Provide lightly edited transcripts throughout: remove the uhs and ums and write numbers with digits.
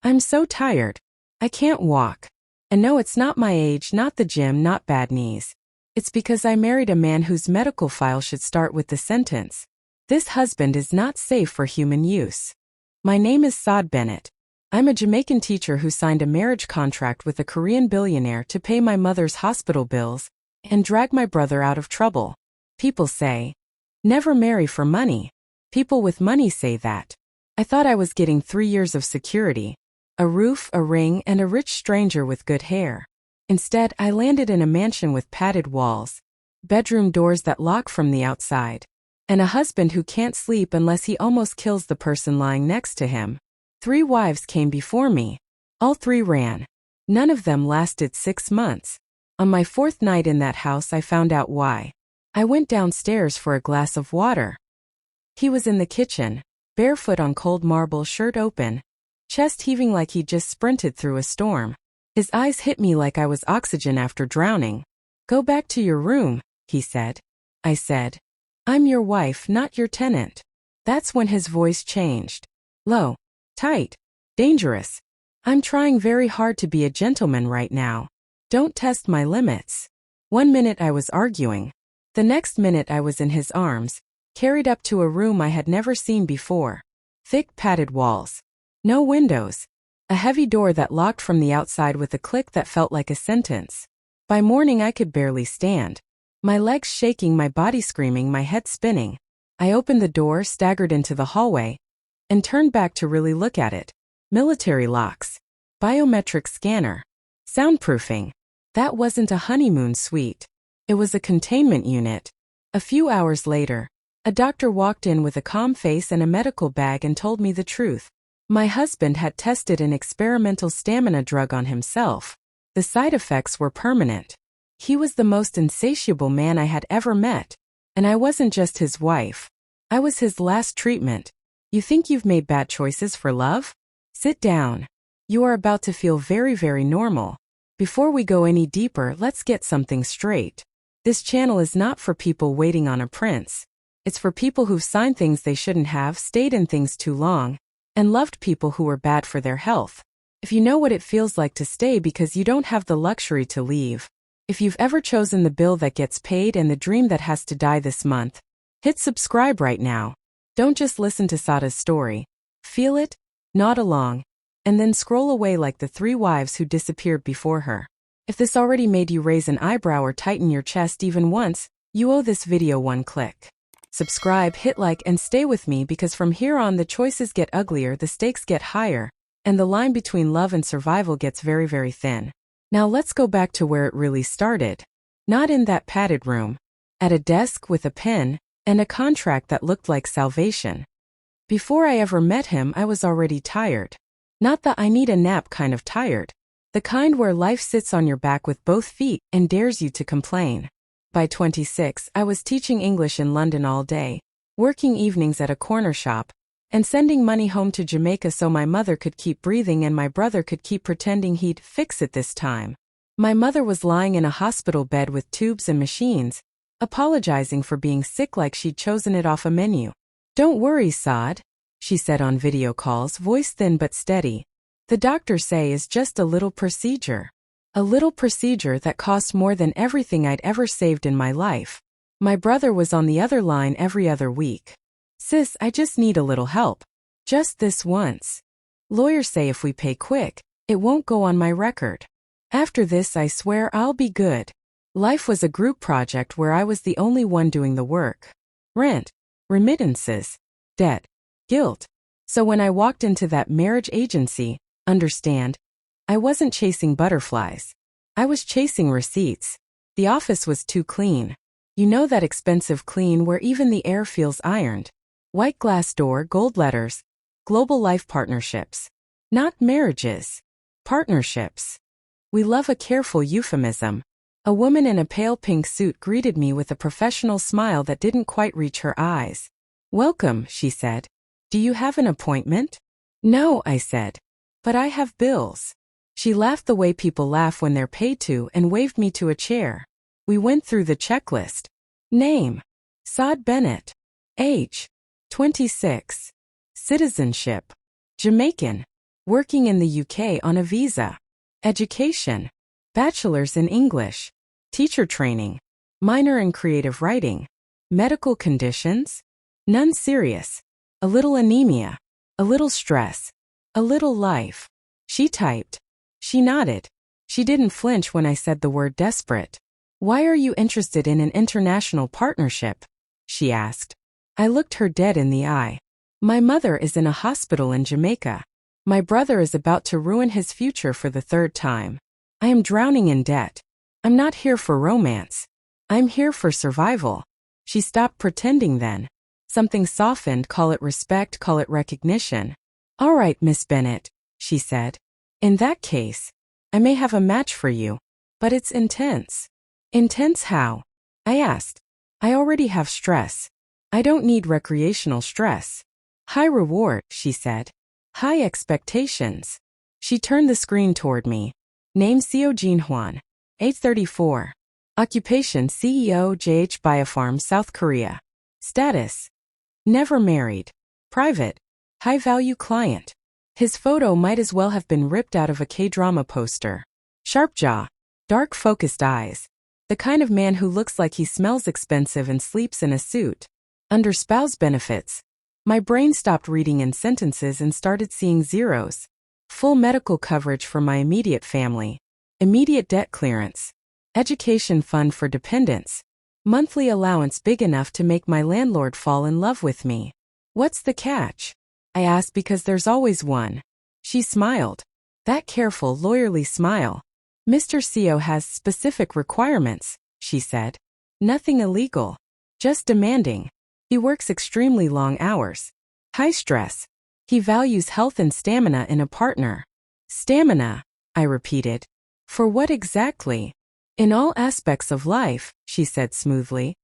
I'm so tired. I can't walk. And no, it's not my age, not the gym, not bad knees. It's because I married a man whose medical file should start with the sentence, "This husband is not safe for human use." My name is Saad Bennett. I'm a Jamaican teacher who signed a marriage contract with a Korean billionaire to pay my mother's hospital bills and drag my brother out of trouble. People say, never marry for money. People with money say that. I thought I was getting 3 years of security, a roof, a ring, and a rich stranger with good hair. Instead, I landed in a mansion with padded walls, bedroom doors that lock from the outside, and a husband who can't sleep unless he almost kills the person lying next to him. 3 wives came before me. All 3 ran. None of them lasted 6 months. On my 4th night in that house, I found out why. I went downstairs for a glass of water. He was in the kitchen, barefoot on cold marble, shirt open, chest heaving like he'd just sprinted through a storm. His eyes hit me like I was oxygen after drowning. "Go back to your room," he said. I said, "I'm your wife, not your tenant." That's when his voice changed. Low, tight, dangerous. "I'm trying very hard to be a gentleman right now. Don't test my limits." 1 minute I was arguing. The next minute I was in his arms, carried up to a room I had never seen before. Thick padded walls. No windows. A heavy door that locked from the outside with a click that felt like a sentence. By morning I could barely stand. My legs shaking, my body screaming, my head spinning. I opened the door, staggered into the hallway, and turned back to really look at it. Military locks. Biometric scanner. Soundproofing. That wasn't a honeymoon suite. It was a containment unit. A few hours later, a doctor walked in with a calm face and a medical bag and told me the truth. My husband had tested an experimental stamina drug on himself. The side effects were permanent. He was the most insatiable man I had ever met. And I wasn't just his wife. I was his last treatment. You think you've made bad choices for love? Sit down. You are about to feel very, very normal. Before we go any deeper, let's get something straight. This channel is not for people waiting on a prince. It's for people who've signed things they shouldn't have, stayed in things too long, and loved people who were bad for their health. If you know what it feels like to stay because you don't have the luxury to leave, if you've ever chosen the bill that gets paid and the dream that has to die this month, hit subscribe right now. Don't just listen to Sada's story. Feel it, nod along, and then scroll away like the 3 wives who disappeared before her. If this already made you raise an eyebrow or tighten your chest even once, you owe this video 1 click. Subscribe, hit like, and stay with me because from here on the choices get uglier, the stakes get higher, and the line between love and survival gets very, very thin. Now let's go back to where it really started. Not in that padded room. At a desk with a pen and a contract that looked like salvation. Before I ever met him, I was already tired. Not the I need a nap kind of tired. The kind where life sits on your back with both feet and dares you to complain. By 26, I was teaching English in London all day, working evenings at a corner shop, and sending money home to Jamaica so my mother could keep breathing and my brother could keep pretending he'd fix it this time. My mother was lying in a hospital bed with tubes and machines, apologizing for being sick like she'd chosen it off a menu. "Don't worry, Saad," she said on video calls, voice thin but steady. "The doctors say is just a little procedure. A little procedure that cost more than everything I'd ever saved in my life." My brother was on the other line every other week. "Sis, I just need a little help. Just this once. Lawyers say if we pay quick, it won't go on my record. After this, I swear I'll be good." Life was a group project where I was the only one doing the work. Rent, remittances, debt, guilt. So when I walked into that marriage agency, understand, I wasn't chasing butterflies. I was chasing receipts. The office was too clean. You know that expensive clean where even the air feels ironed. White glass door, gold letters. Global life partnerships. Not marriages. Partnerships. We love a careful euphemism. A woman in a pale pink suit greeted me with a professional smile that didn't quite reach her eyes. "Welcome," she said. "Do you have an appointment?" "No," I said. "But I have bills." She laughed the way people laugh when they're paid to and waved me to a chair. We went through the checklist. Name: Saad Bennett. Age: 26. Citizenship: Jamaican. Working in the UK on a visa. Education. Bachelor's in English. Teacher training. Minor in creative writing. Medical conditions? None serious. A little anemia. A little stress. A little life. She typed. She nodded. She didn't flinch when I said the word desperate. Why are you interested in an international partnership? She asked. I looked her dead in the eye. My mother is in a hospital in Jamaica. My brother is about to ruin his future for the third time. I am drowning in debt. I'm not here for romance. I'm here for survival. She stopped pretending then. Something softened, call it respect, call it recognition. All right, Miss Bennett, she said. In that case, I may have a match for you, but it's intense. Intense how? I asked. I already have stress. I don't need recreational stress. High reward, she said. High expectations. She turned the screen toward me. Name Seo Jin Hwan. Age 34. Occupation CEO JH Biopharm South Korea. Status. Never married. Private. High-value client. His photo might as well have been ripped out of a K-drama poster. Sharp jaw. Dark focused eyes. The kind of man who looks like he smells expensive and sleeps in a suit. Under spouse benefits. My brain stopped reading in sentences and started seeing zeros. Full medical coverage for my immediate family. Immediate debt clearance. Education fund for dependents. Monthly allowance big enough to make my landlord fall in love with me. What's the catch? I asked because there's always one. She smiled. That careful, lawyerly smile. Mr. Seo has specific requirements, she said. Nothing illegal. Just demanding. He works extremely long hours. High stress. He values health and stamina in a partner. Stamina, I repeated. For what exactly? In all aspects of life, she said smoothly.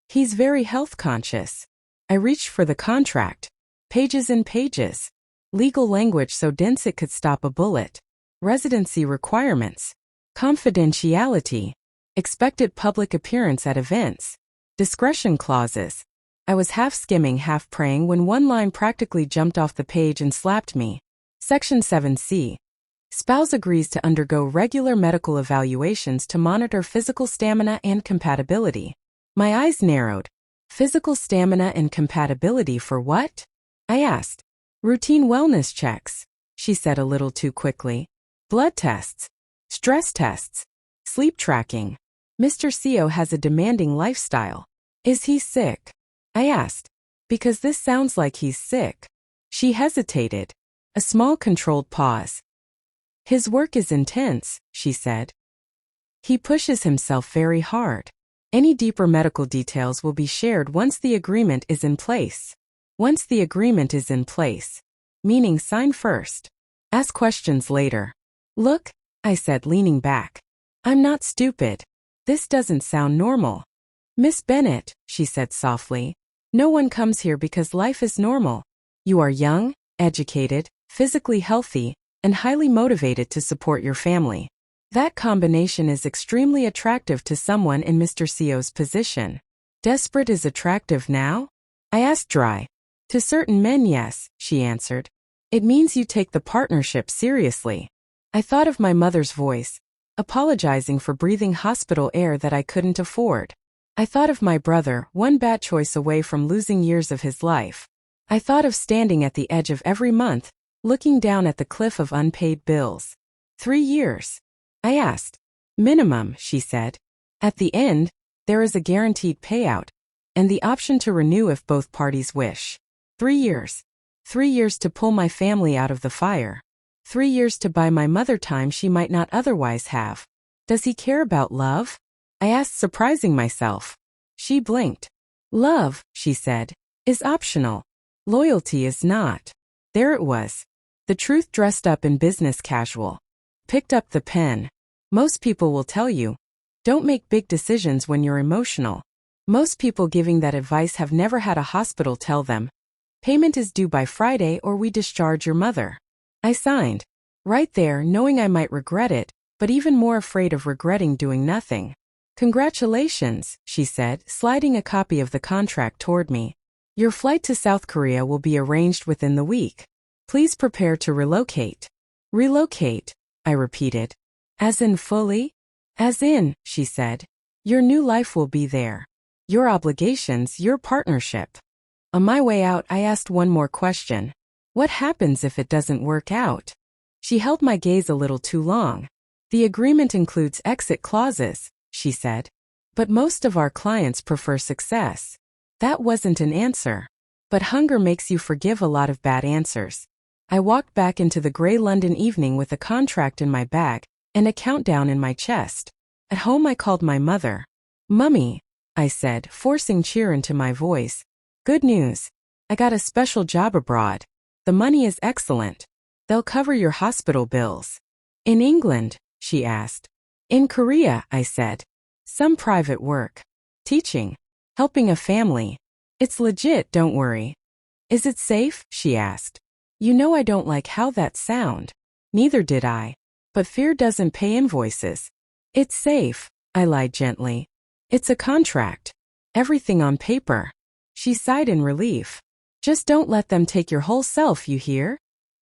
He's very health conscious. I reached for the contract. Pages and pages. Legal language so dense it could stop a bullet. Residency requirements. Confidentiality. Expected public appearance at events. Discretion clauses. I was half skimming, half praying when one line practically jumped off the page and slapped me. Section 7C. Spouse agrees to undergo regular medical evaluations to monitor physical stamina and compatibility. My eyes narrowed. Physical stamina and compatibility for what? I asked. Routine wellness checks, she said a little too quickly. Blood tests. Stress tests. Sleep tracking. Mr. Seo has a demanding lifestyle. Is he sick? I asked. Because this sounds like he's sick. She hesitated. A small controlled pause. His work is intense, she said. He pushes himself very hard. Any deeper medical details will be shared once the agreement is in place. Once the agreement is in place. Meaning sign first. Ask questions later. Look, I said leaning back. I'm not stupid. This doesn't sound normal. Miss Bennett, she said softly. No one comes here because life is normal. You are young, educated, physically healthy, and highly motivated to support your family. That combination is extremely attractive to someone in Mr. Seo's position. Desperate is attractive now? I asked dry. To certain men, yes, she answered. It means you take the partnership seriously. I thought of my mother's voice, apologizing for breathing hospital air that I couldn't afford. I thought of my brother, one bad choice away from losing years of his life. I thought of standing at the edge of every month, looking down at the cliff of unpaid bills. 3 years. I asked. Minimum, she said. At the end, there is a guaranteed payout, and the option to renew if both parties wish. 3 years. 3 years to pull my family out of the fire. 3 years to buy my mother time she might not otherwise have. Does he care about love? I asked, surprising myself. She blinked. Love, she said, is optional. Loyalty is not. There it was. The truth dressed up in business casual. Picked up the pen. Most people will tell you, don't make big decisions when you're emotional. Most people giving that advice have never had a hospital tell them, payment is due by Friday or we discharge your mother. I signed. Right there, knowing I might regret it, but even more afraid of regretting doing nothing. Congratulations, she said, sliding a copy of the contract toward me. Your flight to South Korea will be arranged within the week. Please prepare to relocate. Relocate, I repeated. As in fully? As in, she said. Your new life will be there. Your obligations, your partnership. On my way out, I asked one more question. What happens if it doesn't work out? She held my gaze a little too long. The agreement includes exit clauses, she said. But most of our clients prefer success. That wasn't an answer. But hunger makes you forgive a lot of bad answers. I walked back into the gray London evening with a contract in my bag and a countdown in my chest. At home I called my mother. Mummy, I said, forcing cheer into my voice. Good news. I got a special job abroad. The money is excellent. They'll cover your hospital bills. In England? She asked. In Korea, I said. Some private work. Teaching. Helping a family. It's legit, don't worry. Is it safe? She asked. You know I don't like how that sound. Neither did I. But fear doesn't pay invoices. It's safe, I lied gently. It's a contract. Everything on paper. She sighed in relief. Just don't let them take your whole self, you hear?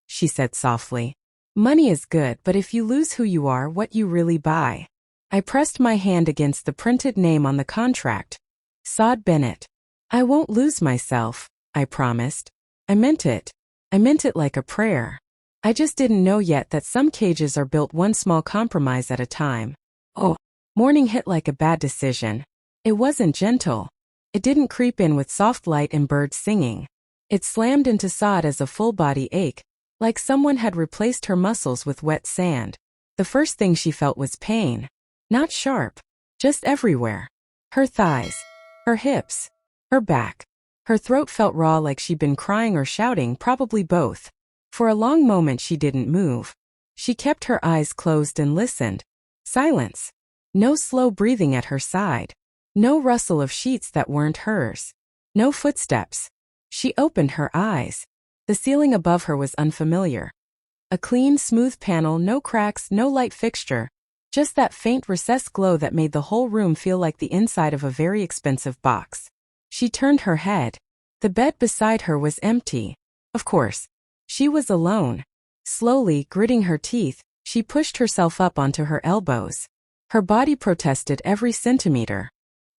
She said softly. Money is good, but if you lose who you are, what you really buy. I pressed my hand against the printed name on the contract. Saad Bennett. I won't lose myself, I promised. I meant it. I meant it like a prayer. I just didn't know yet that some cages are built one small compromise at a time. Oh, morning hit like a bad decision. It wasn't gentle. It didn't creep in with soft light and birds singing. It slammed into Saad as a full-body ache, like someone had replaced her muscles with wet sand. The first thing she felt was pain. Not sharp, just everywhere. Her thighs, her hips, her back. Her throat felt raw like she'd been crying or shouting, probably both. For a long moment she didn't move. She kept her eyes closed and listened. Silence. No slow breathing at her side. No rustle of sheets that weren't hers. No footsteps. She opened her eyes. The ceiling above her was unfamiliar. A clean, smooth panel, no cracks, no light fixture. Just that faint recessed glow that made the whole room feel like the inside of a very expensive box. She turned her head. The bed beside her was empty. Of course. She was alone. Slowly, gritting her teeth, she pushed herself up onto her elbows. Her body protested every centimeter.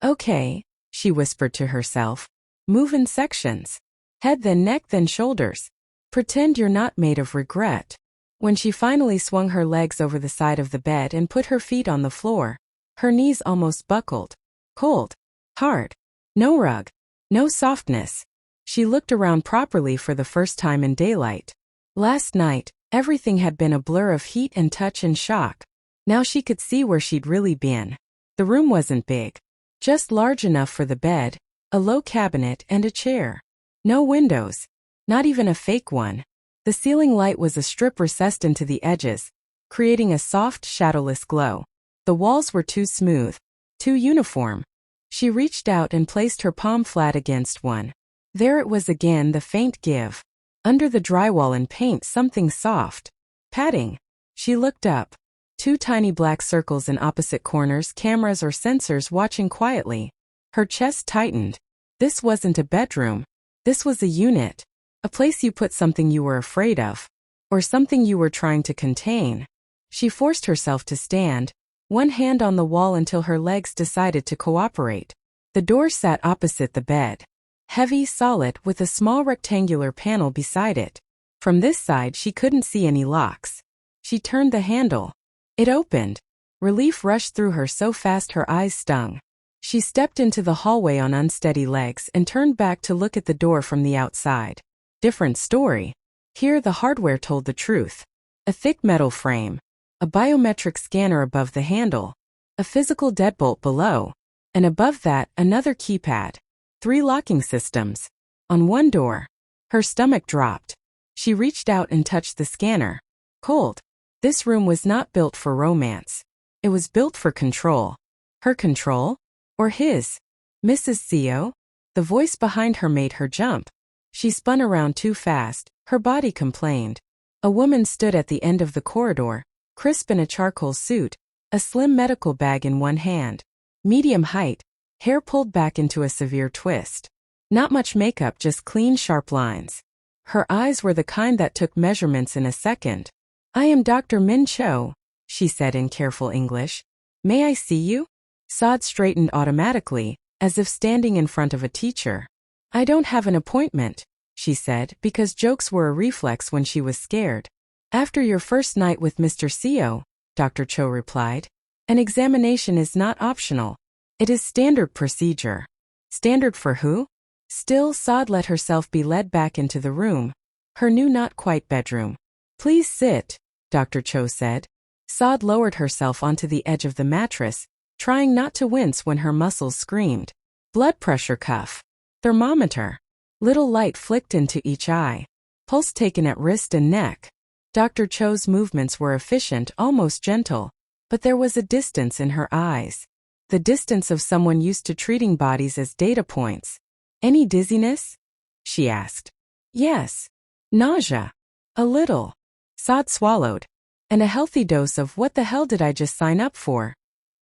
Okay, she whispered to herself. Move in sections. Head then neck then shoulders. Pretend you're not made of regret. When she finally swung her legs over the side of the bed and put her feet on the floor, her knees almost buckled. Cold. Hard. No rug. No softness. She looked around properly for the first time in daylight. Last night, everything had been a blur of heat and touch and shock. Now she could see where she'd really been. The room wasn't big. Just large enough for the bed, a low cabinet and a chair. No windows. Not even a fake one. The ceiling light was a strip recessed into the edges, creating a soft, shadowless glow. The walls were too smooth. Too uniform. She reached out and placed her palm flat against one. There it was again, the faint give. Under the drywall and paint something soft. Padding. She looked up. 2 tiny black circles in opposite corners, cameras or sensors watching quietly. Her chest tightened. This wasn't a bedroom. This was a unit. A place you put something you were afraid of. Or something you were trying to contain. She forced herself to stand, one hand on the wall until her legs decided to cooperate. The door sat opposite the bed. Heavy, solid, with a small rectangular panel beside it. From this side she couldn't see any locks. She turned the handle. It opened. Relief rushed through her so fast her eyes stung. She stepped into the hallway on unsteady legs and turned back to look at the door from the outside. Different story. Here the hardware told the truth. A thick metal frame. A biometric scanner above the handle. A physical deadbolt below. And above that, another keypad. 3 locking systems. On one door. Her stomach dropped. She reached out and touched the scanner. Cold. This room was not built for romance. It was built for control. Her control? Or his? Mrs. CEO? The voice behind her made her jump. She spun around too fast. Her body complained. A woman stood at the end of the corridor, crisp in a charcoal suit, a slim medical bag in one hand. Medium height, hair pulled back into a severe twist. Not much makeup, just clean, sharp lines. Her eyes were the kind that took measurements in a second. "I am Dr. Min Cho," she said in careful English. "May I see you?" Saad straightened automatically, as if standing in front of a teacher. "I don't have an appointment," she said, because jokes were a reflex when she was scared. "After your first night with Mr. Seo," Dr. Cho replied. "An examination is not optional. It is standard procedure." Standard for who? Still, Saad let herself be led back into the room, her new not-quite bedroom. "Please sit," Dr. Cho said. Saad lowered herself onto the edge of the mattress, trying not to wince when her muscles screamed. Blood pressure cuff. Thermometer. Little light flicked into each eye. Pulse taken at wrist and neck. Dr. Cho's movements were efficient, almost gentle, but there was a distance in her eyes. The distance of someone used to treating bodies as data points. "Any dizziness?" she asked. "Yes." "Nausea?" "A little." Saad swallowed. "And a healthy dose of what the hell did I just sign up for?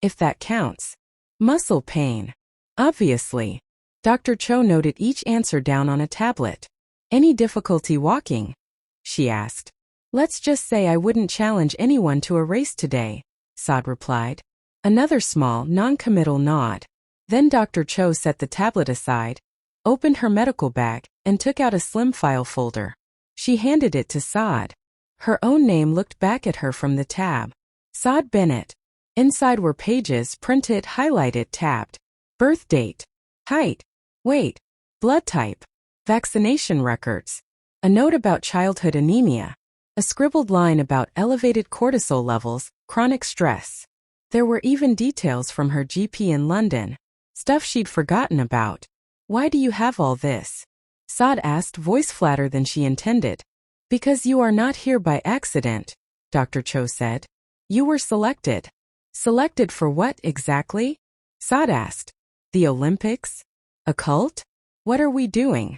If that counts." "Muscle pain." "Obviously." Dr. Cho noted each answer down on a tablet. "Any difficulty walking?" she asked. "Let's just say I wouldn't challenge anyone to a race today," Saad replied. Another small, non-committal nod. Then Dr. Cho set the tablet aside, opened her medical bag, and took out a slim file folder. She handed it to Saad. Her own name looked back at her from the tab. Saad Bennett. Inside were pages printed, highlighted, tabbed. Birth date. Height. Weight. Blood type. Vaccination records. A note about childhood anemia. A scribbled line about elevated cortisol levels, chronic stress. There were even details from her GP in London. Stuff she'd forgotten about. "Why do you have all this?" Saad asked, voice flatter than she intended. "Because you are not here by accident," Dr. Cho said. "You were selected." "Selected for what exactly?" Saad asked. "The Olympics? A cult? What are we doing?"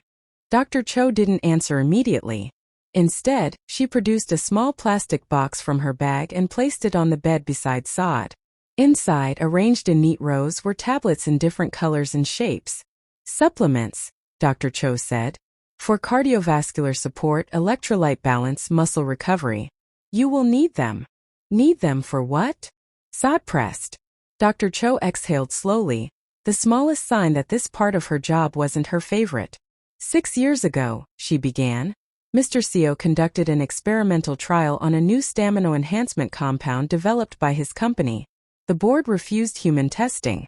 Dr. Cho didn't answer immediately. Instead, she produced a small plastic box from her bag and placed it on the bed beside Saad. Inside, arranged in neat rows, were tablets in different colors and shapes. "Supplements," Dr. Cho said. "For cardiovascular support, electrolyte balance, muscle recovery. You will need them." "Need them for what?" Saad pressed. Dr. Cho exhaled slowly, the smallest sign that this part of her job wasn't her favorite. "6 years ago," she began, "Mr. Seo conducted an experimental trial on a new stamina enhancement compound developed by his company. The board refused human testing.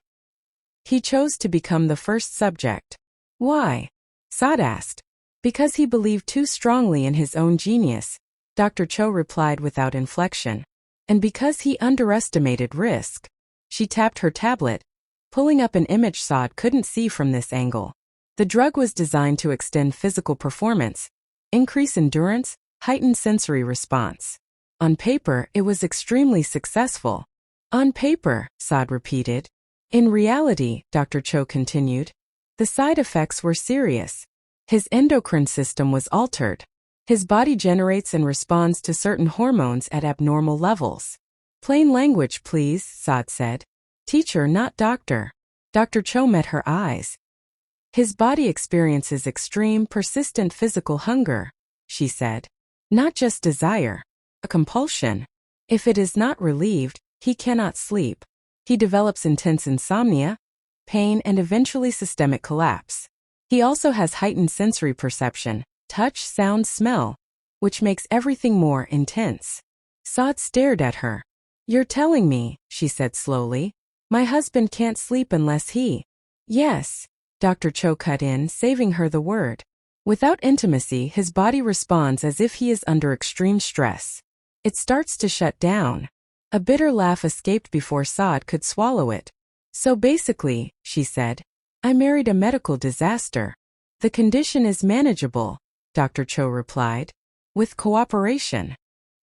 He chose to become the first subject." "Why?" Saad asked. "Because he believed too strongly in his own genius," Dr. Cho replied without inflection. "And because he underestimated risk." She tapped her tablet, pulling up an image Saad couldn't see from this angle. The drug was designed to extend physical performance, increase endurance, heighten sensory response. On paper, it was extremely successful. "On paper," Saad repeated. "In reality," Dr. Cho continued, "the side effects were serious. His endocrine system was altered. His body generates and responds to certain hormones at abnormal levels." "Plain language, please," Saad said. "Teacher, not doctor." Dr. Cho met her eyes. "His body experiences extreme, persistent physical hunger," she said. "Not just desire. A compulsion. If it is not relieved, he cannot sleep. He develops intense insomnia, pain, and eventually systemic collapse. He also has heightened sensory perception, touch, sound, smell, which makes everything more intense." Saad stared at her. "You're telling me," she said slowly, "my husband can't sleep unless he—" "Yes," Dr. Cho cut in, saving her the word. "Without intimacy, his body responds as if he is under extreme stress. It starts to shut down." A bitter laugh escaped before Saad could swallow it. "So basically," she said, "I married a medical disaster." "The condition is manageable," Dr. Cho replied. "With cooperation."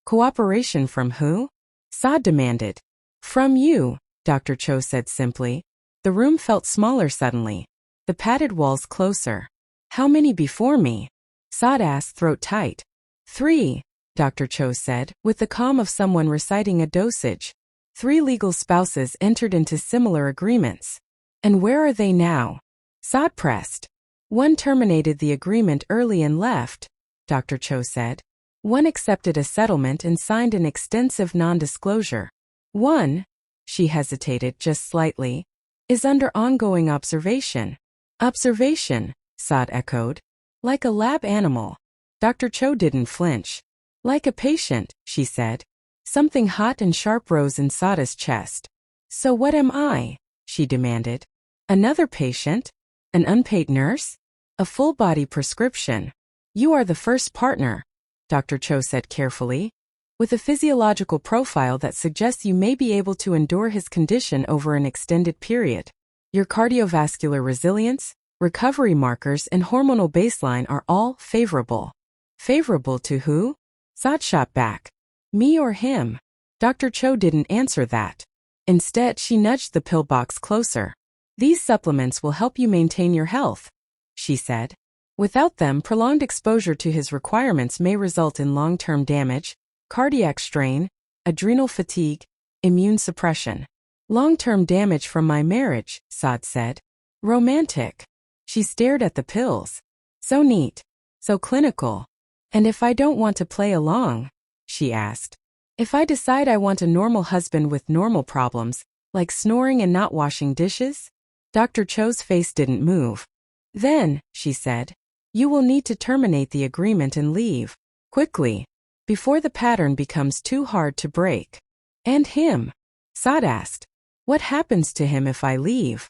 "Cooperation from who?" Saad demanded. "From you," Dr. Cho said simply. The room felt smaller suddenly. The padded walls closer. "How many before me?" Saad asked, throat tight. 3, Dr. Cho said, with the calm of someone reciting a dosage. 3 legal spouses entered into similar agreements. "And where are they now?" Saad pressed. "One terminated the agreement early and left. Dr. Cho said. One accepted a settlement and signed an extensive non-disclosure. One, she hesitated just slightly, is under ongoing observation. Observation, Saad echoed. Like a lab animal. Dr. Cho didn't flinch. Like a patient, she said. Something hot and sharp rose in Saada's chest. So what am I? She demanded. Another patient? An unpaid nurse? A full-body prescription. You are the first partner, Dr. Cho said carefully, with a physiological profile that suggests you may be able to endure his condition over an extended period. Your cardiovascular resilience, recovery markers, and hormonal baseline are all favorable. Favorable to who? Saad shot back. Me or him? Dr. Cho didn't answer that. Instead, she nudged the pill box closer. These supplements will help you maintain your health, she said. Without them, prolonged exposure to his requirements may result in long-term damage, cardiac strain, adrenal fatigue, immune suppression. Long-term damage from my marriage, Saad said. Romantic. She stared at the pills. So neat. So clinical. And if I don't want to play along? She asked. If I decide I want a normal husband with normal problems, like snoring and not washing dishes? Dr. Cho's face didn't move. Then, she said, you will need to terminate the agreement and leave. Quickly. Before the pattern becomes too hard to break. And him? Saad asked. What happens to him if I leave?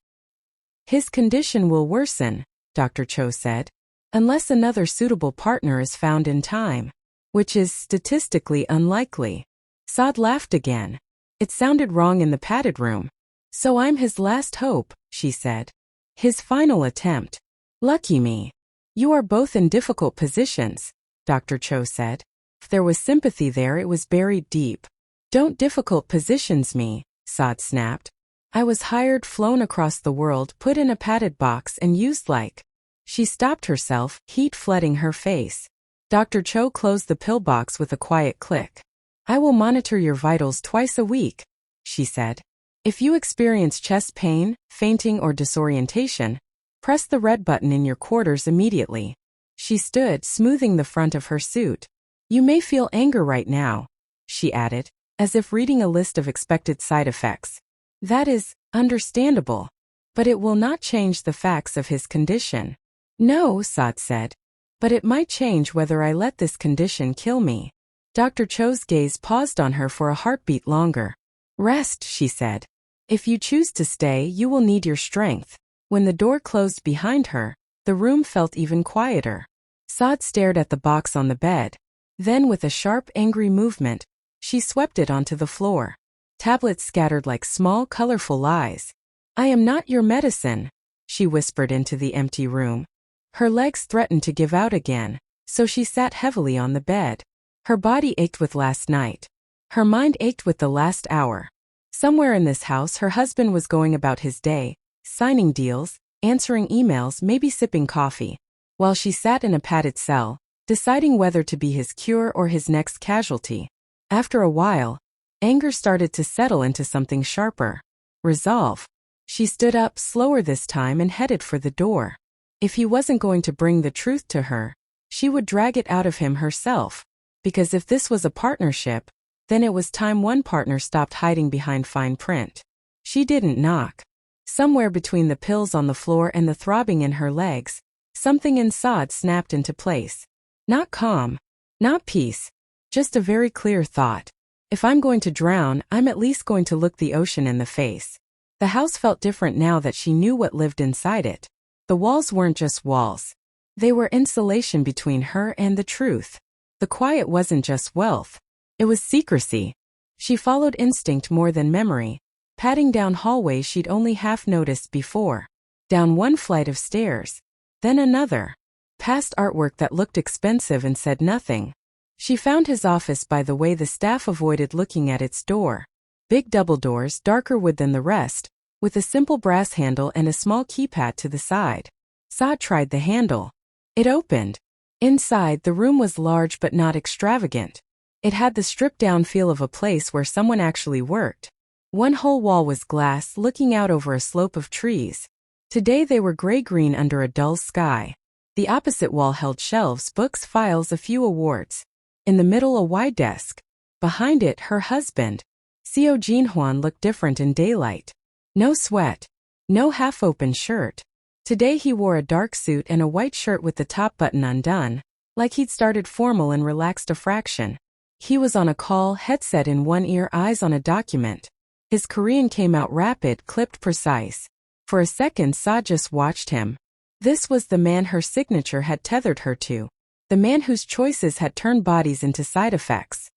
His condition will worsen, Dr. Cho said, unless another suitable partner is found in time, which is statistically unlikely. Saad laughed again. It sounded wrong in the padded room. So I'm his last hope, she said. His final attempt. Lucky me. You are both in difficult positions, Dr. Cho said. If there was sympathy there, it was buried deep. Don't difficult positions me, Saad snapped. I was hired, flown across the world, put in a padded box, and used like. She stopped herself, heat flooding her face. Dr. Cho closed the pill box with a quiet click. I will monitor your vitals twice a week, she said. If you experience chest pain, fainting, or disorientation, press the red button in your quarters immediately. She stood, smoothing the front of her suit. You may feel anger right now, she added, as if reading a list of expected side effects. That is understandable. But it will not change the facts of his condition. No, Saad said. But it might change whether I let this condition kill me. Dr. Cho's gaze paused on her for a heartbeat longer. Rest, she said. If you choose to stay, you will need your strength. When the door closed behind her, the room felt even quieter. Saad stared at the box on the bed. Then, with a sharp, angry movement, she swept it onto the floor. Tablets scattered like small, colorful lies. I am not your medicine, she whispered into the empty room. Her legs threatened to give out again, so she sat heavily on the bed. Her body ached with last night. Her mind ached with the last hour. Somewhere in this house, her husband was going about his day, signing deals, answering emails, maybe sipping coffee, while she sat in a padded cell, deciding whether to be his cure or his next casualty. After a while, anger started to settle into something sharper. Resolve. She stood up, slower this time, and headed for the door. If he wasn't going to bring the truth to her, she would drag it out of him herself. Because if this was a partnership, then it was time one partner stopped hiding behind fine print. She didn't knock. Somewhere between the pills on the floor and the throbbing in her legs, something in Saad snapped into place. Not calm. Not peace. Just a very clear thought. If I'm going to drown, I'm at least going to look the ocean in the face. The house felt different now that she knew what lived inside it. The walls weren't just walls. They were insulation between her and the truth. The quiet wasn't just wealth. It was secrecy. She followed instinct more than memory, padding down hallways she'd only half noticed before. Down one flight of stairs. Then another. Past artwork that looked expensive and said nothing. She found his office by the way the staff avoided looking at its door. Big double doors, darker wood than the rest, with a simple brass handle and a small keypad to the side. Saad tried the handle. It opened. Inside, the room was large but not extravagant. It had the stripped-down feel of a place where someone actually worked. One whole wall was glass, looking out over a slope of trees. Today they were gray-green under a dull sky. The opposite wall held shelves, books, files, a few awards. In the middle, a wide desk. Behind it, her husband. Seo Jinhwan looked different in daylight. No sweat. No half-open shirt. Today he wore a dark suit and a white shirt with the top button undone, like he'd started formal and relaxed a fraction. He was on a call, headset in one ear, eyes on a document. His Korean came out rapid, clipped, precise. For a second, Sa just watched him. This was the man her signature had tethered her to. The man whose choices had turned bodies into side effects.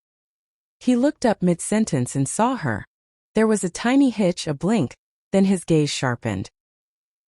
He looked up mid-sentence and saw her. There was a tiny hitch, a blink, then his gaze sharpened.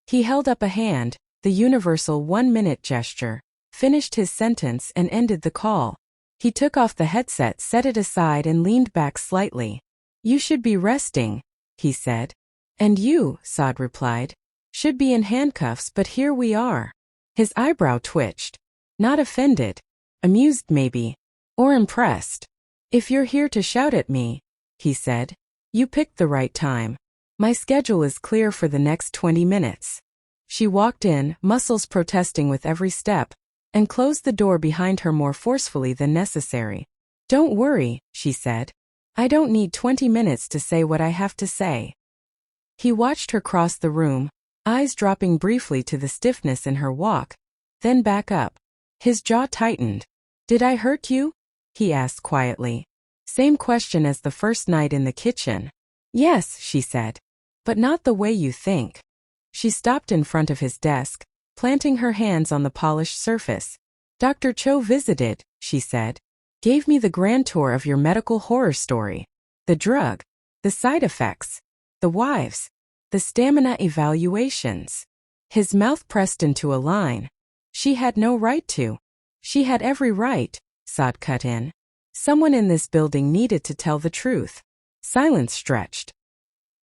He held up a hand, the universal 1-minute gesture, finished his sentence and ended the call. He took off the headset, set it aside and leaned back slightly. "You should be resting," he said. "And you," Saad replied, "should be in handcuffs, but here we are." His eyebrow twitched. Not offended. Amused maybe. Or impressed. "If you're here to shout at me," he said, "you picked the right time. My schedule is clear for the next 20 minutes. She walked in, muscles protesting with every step, and closed the door behind her more forcefully than necessary. "Don't worry," she said. "I don't need 20 minutes to say what I have to say." He watched her cross the room, eyes dropping briefly to the stiffness in her walk, then back up. His jaw tightened. "Did I hurt you?" he asked quietly. Same question as the first night in the kitchen. "Yes," she said. "But not the way you think." She stopped in front of his desk, planting her hands on the polished surface. "Dr. Cho visited," she said. "Gave me the grand tour of your medical horror story. The drug. The side effects. The wives. The stamina evaluations." His mouth pressed into a line. "She had no right to." "She had every right," Saad cut in. "Someone in this building needed to tell the truth." Silence stretched.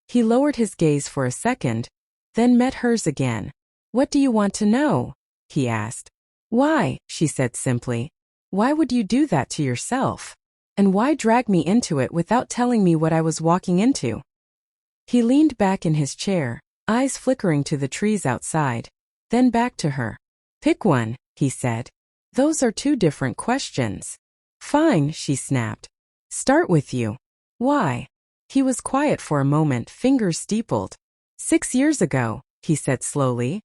He lowered his gaze for a second, then met hers again. "What do you want to know?" he asked. "Why?" she said simply. "Why would you do that to yourself? And why drag me into it without telling me what I was walking into?" He leaned back in his chair, eyes flickering to the trees outside, then back to her. "Pick one," he said. "Those are two different questions." "Fine," she snapped. "Start with you." "Why?" He was quiet for a moment, fingers steepled. 6 years ago, he said slowly.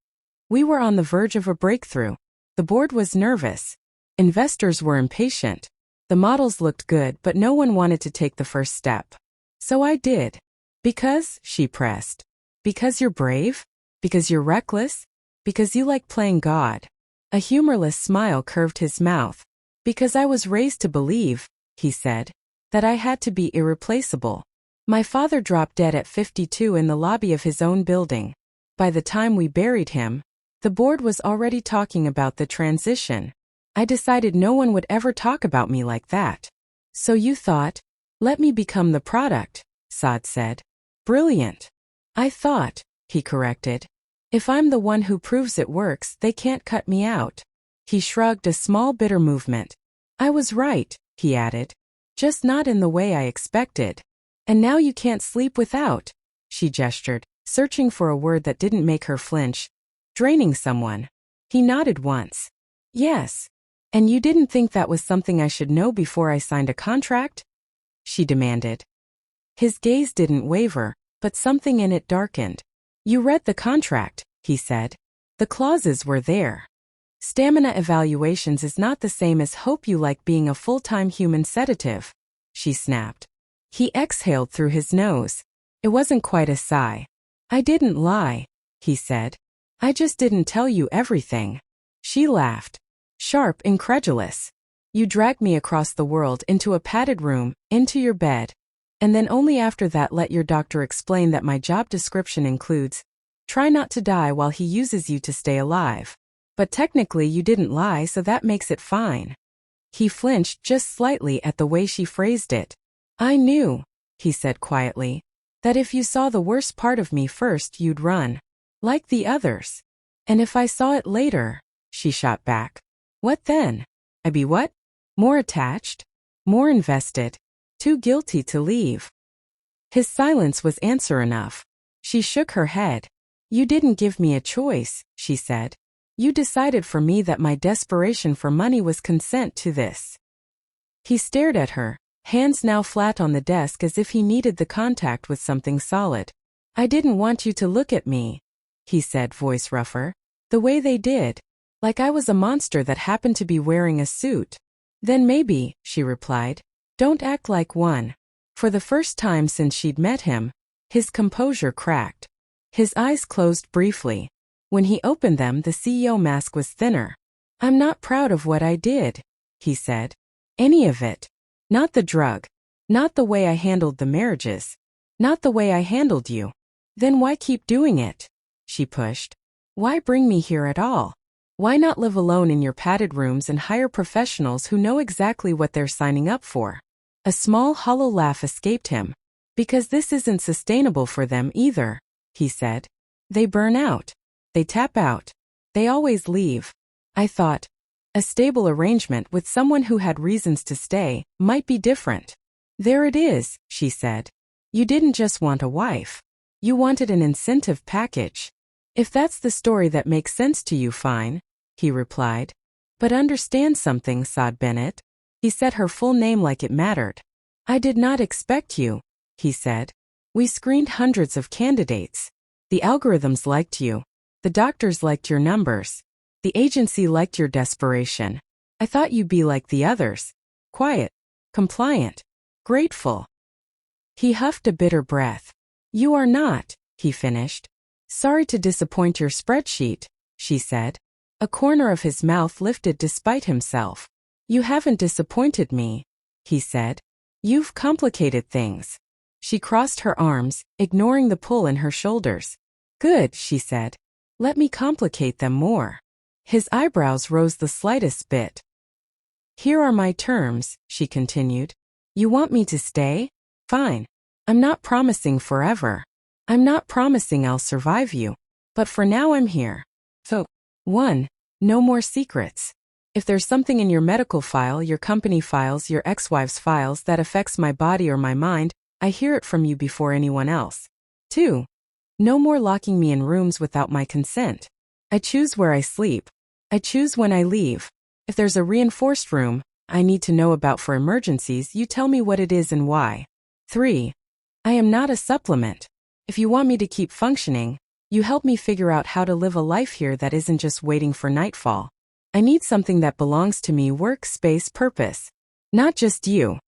"We were on the verge of a breakthrough. The board was nervous. Investors were impatient. The models looked good, but no one wanted to take the first step. So I did." "Because," she pressed. "Because you're brave? Because you're reckless? Because you like playing God?" A humorless smile curved his mouth. "Because I was raised to believe," he said, "that I had to be irreplaceable. My father dropped dead at 52 in the lobby of his own building. By the time we buried him, the board was already talking about the transition. I decided no one would ever talk about me like that. So you thought, let me become the product," Saad said. "Brilliant." "I thought," he corrected, "if I'm the one who proves it works, they can't cut me out." He shrugged, a small bitter movement. "I was right," he added. "Just not in the way I expected. And now you can't sleep without," she gestured, searching for a word that didn't make her flinch. "Draining someone." He nodded once. "Yes. And you didn't think that was something I should know before I signed a contract?" she demanded. His gaze didn't waver, but something in it darkened. "You read the contract," he said. "The clauses were there. Stamina evaluations is not the same as hope you like being a full-time human sedative," she snapped. He exhaled through his nose. It wasn't quite a sigh. "I didn't lie," he said. "I just didn't tell you everything." She laughed. Sharp, incredulous. "You dragged me across the world into a padded room, into your bed, and then only after that let your doctor explain that my job description includes, try not to die while he uses you to stay alive. But technically you didn't lie, so that makes it fine." He flinched just slightly at the way she phrased it. "I knew," he said quietly, "that if you saw the worst part of me first, you'd run. Like the others. And if I saw it later," she shot back. "What then? I'd be what? More attached? More invested? Too guilty to leave." His silence was answer enough. She shook her head. "You didn't give me a choice," she said. You decided for me that my desperation for money was consent to this. He stared at her, hands now flat on the desk as if he needed the contact with something solid. I didn't want you to look at me, he said, voice rougher. The way they did. Like I was a monster that happened to be wearing a suit. Then maybe, she replied. Don't act like one. For the first time since she'd met him, his composure cracked. His eyes closed briefly. When he opened them, the CEO mask was thinner. I'm not proud of what I did, he said. Any of it. Not the drug. Not the way I handled the marriages. Not the way I handled you. Then why keep doing it? She pushed. Why bring me here at all? Why not live alone in your padded rooms and hire professionals who know exactly what they're signing up for? A small hollow laugh escaped him. Because this isn't sustainable for them either, he said. They burn out. They tap out. They always leave. I thought, a stable arrangement with someone who had reasons to stay might be different. There it is, she said. You didn't just want a wife. You wanted an incentive package. If that's the story that makes sense to you, fine, he replied. But understand something, Saad Bennett. He said her full name like it mattered. I did not expect you, he said. We screened hundreds of candidates. The algorithms liked you. The doctors liked your numbers. The agency liked your desperation. I thought you'd be like the others. Quiet. Compliant. Grateful. He huffed a bitter breath. You are not, he finished. Sorry to disappoint your spreadsheet, she said. A corner of his mouth lifted despite himself. You haven't disappointed me, he said. You've complicated things. She crossed her arms, ignoring the pull in her shoulders. Good, she said. Let me complicate them more. His eyebrows rose the slightest bit. Here are my terms, she continued. You want me to stay? Fine. I'm not promising forever. I'm not promising I'll survive you. But for now I'm here. So, 1. No more secrets. If there's something in your medical file, your company files, your ex-wife's files that affects my body or my mind, I hear it from you before anyone else. 2. No more locking me in rooms without my consent. I choose where I sleep. I choose when I leave. If there's a reinforced room I need to know about for emergencies, you tell me what it is and why. 3. I am not a supplement. If you want me to keep functioning, you help me figure out how to live a life here that isn't just waiting for nightfall. I need something that belongs to me, work, space, purpose. Not just you.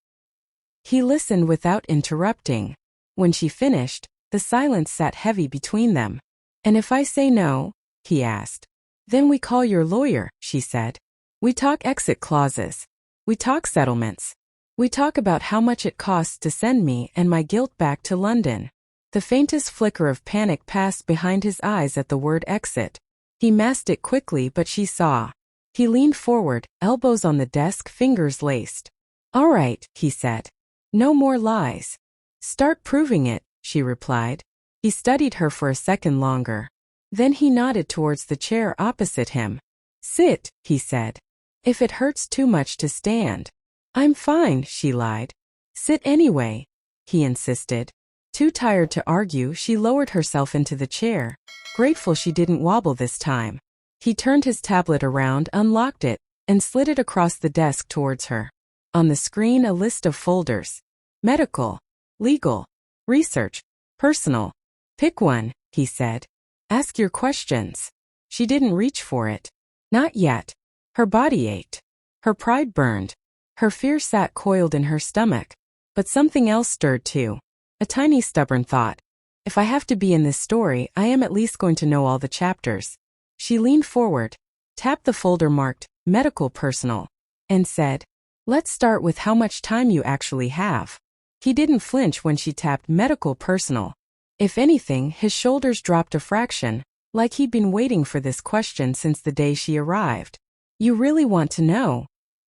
He listened without interrupting. When she finished, the silence sat heavy between them. And if I say no? He asked. Then we call your lawyer, she said. We talk exit clauses. We talk settlements. We talk about how much it costs to send me and my guilt back to London. The faintest flicker of panic passed behind his eyes at the word exit. He masked it quickly, but she saw. He leaned forward, elbows on the desk, fingers laced. All right, he said. No more lies. Start proving it, she replied. He studied her for a second longer. Then he nodded towards the chair opposite him. Sit, he said. If it hurts too much to stand. I'm fine, she lied. Sit anyway, he insisted. Too tired to argue, she lowered herself into the chair, grateful she didn't wobble this time. He turned his tablet around, unlocked it, and slid it across the desk towards her. On the screen, a list of folders. Medical, legal, research, personal. Pick one, he said. Ask your questions. She didn't reach for it. Not yet. Her body ached. Her pride burned. Her fear sat coiled in her stomach. But something else stirred too. A tiny stubborn thought. If I have to be in this story, I am at least going to know all the chapters. She leaned forward, tapped the folder marked Medical Personal, and said, Let's start with how much time you actually have. He didn't flinch when she tapped Medical Personal. If anything, his shoulders dropped a fraction, like he'd been waiting for this question since the day she arrived. You really want to know?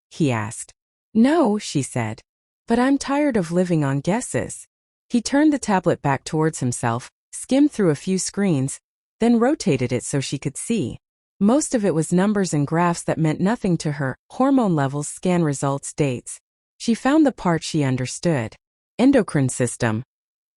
He asked. No, she said. But I'm tired of living on guesses. He turned the tablet back towards himself, skimmed through a few screens, then rotated it so she could see. Most of it was numbers and graphs that meant nothing to her, hormone levels, scan results, dates. She found the part she understood. Endocrine system.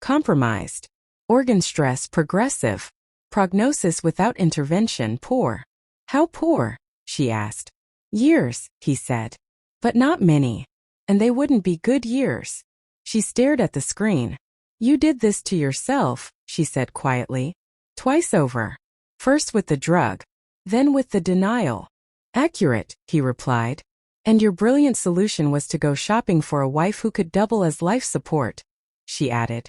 Compromised. Organ stress progressive. Prognosis without intervention poor. How poor? She asked. Years, he said. But not many. And they wouldn't be good years. She stared at the screen. You did this to yourself, she said quietly. Twice over. First with the drug. Then with the denial. Accurate, he replied. And your brilliant solution was to go shopping for a wife who could double as life support, she added.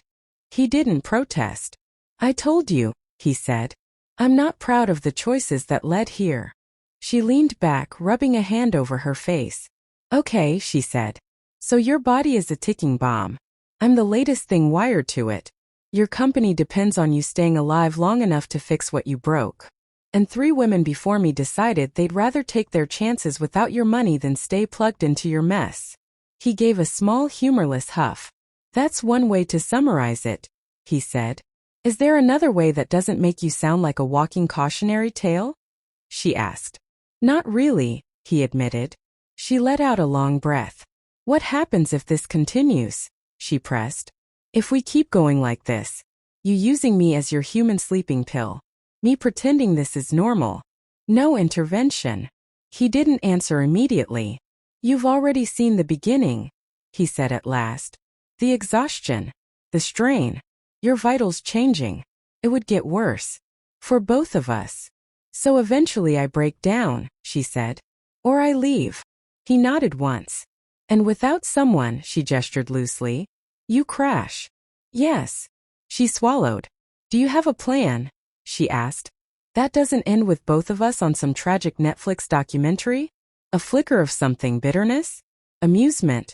He didn't protest. I told you, he said. I'm not proud of the choices that led here. She leaned back, rubbing a hand over her face. Okay, she said. So your body is a ticking bomb. I'm the latest thing wired to it. Your company depends on you staying alive long enough to fix what you broke. And 3 women before me decided they'd rather take their chances without your money than stay plugged into your mess. He gave a small, humorless huff. That's one way to summarize it, he said. Is there another way that doesn't make you sound like a walking cautionary tale? She asked. Not really, he admitted. She let out a long breath. What happens if this continues? She pressed. If we keep going like this, you using me as your human sleeping pill, me pretending this is normal. No intervention. He didn't answer immediately. You've already seen the beginning, he said at last. The exhaustion. The strain. Your vitals changing. It would get worse. For both of us. So eventually I break down, she said. Or I leave. He nodded once. And without someone, she gestured loosely. You crash. Yes. She swallowed. Do you have a plan? She asked. That doesn't end with both of us on some tragic Netflix documentary? A flicker of something, bitterness? Amusement?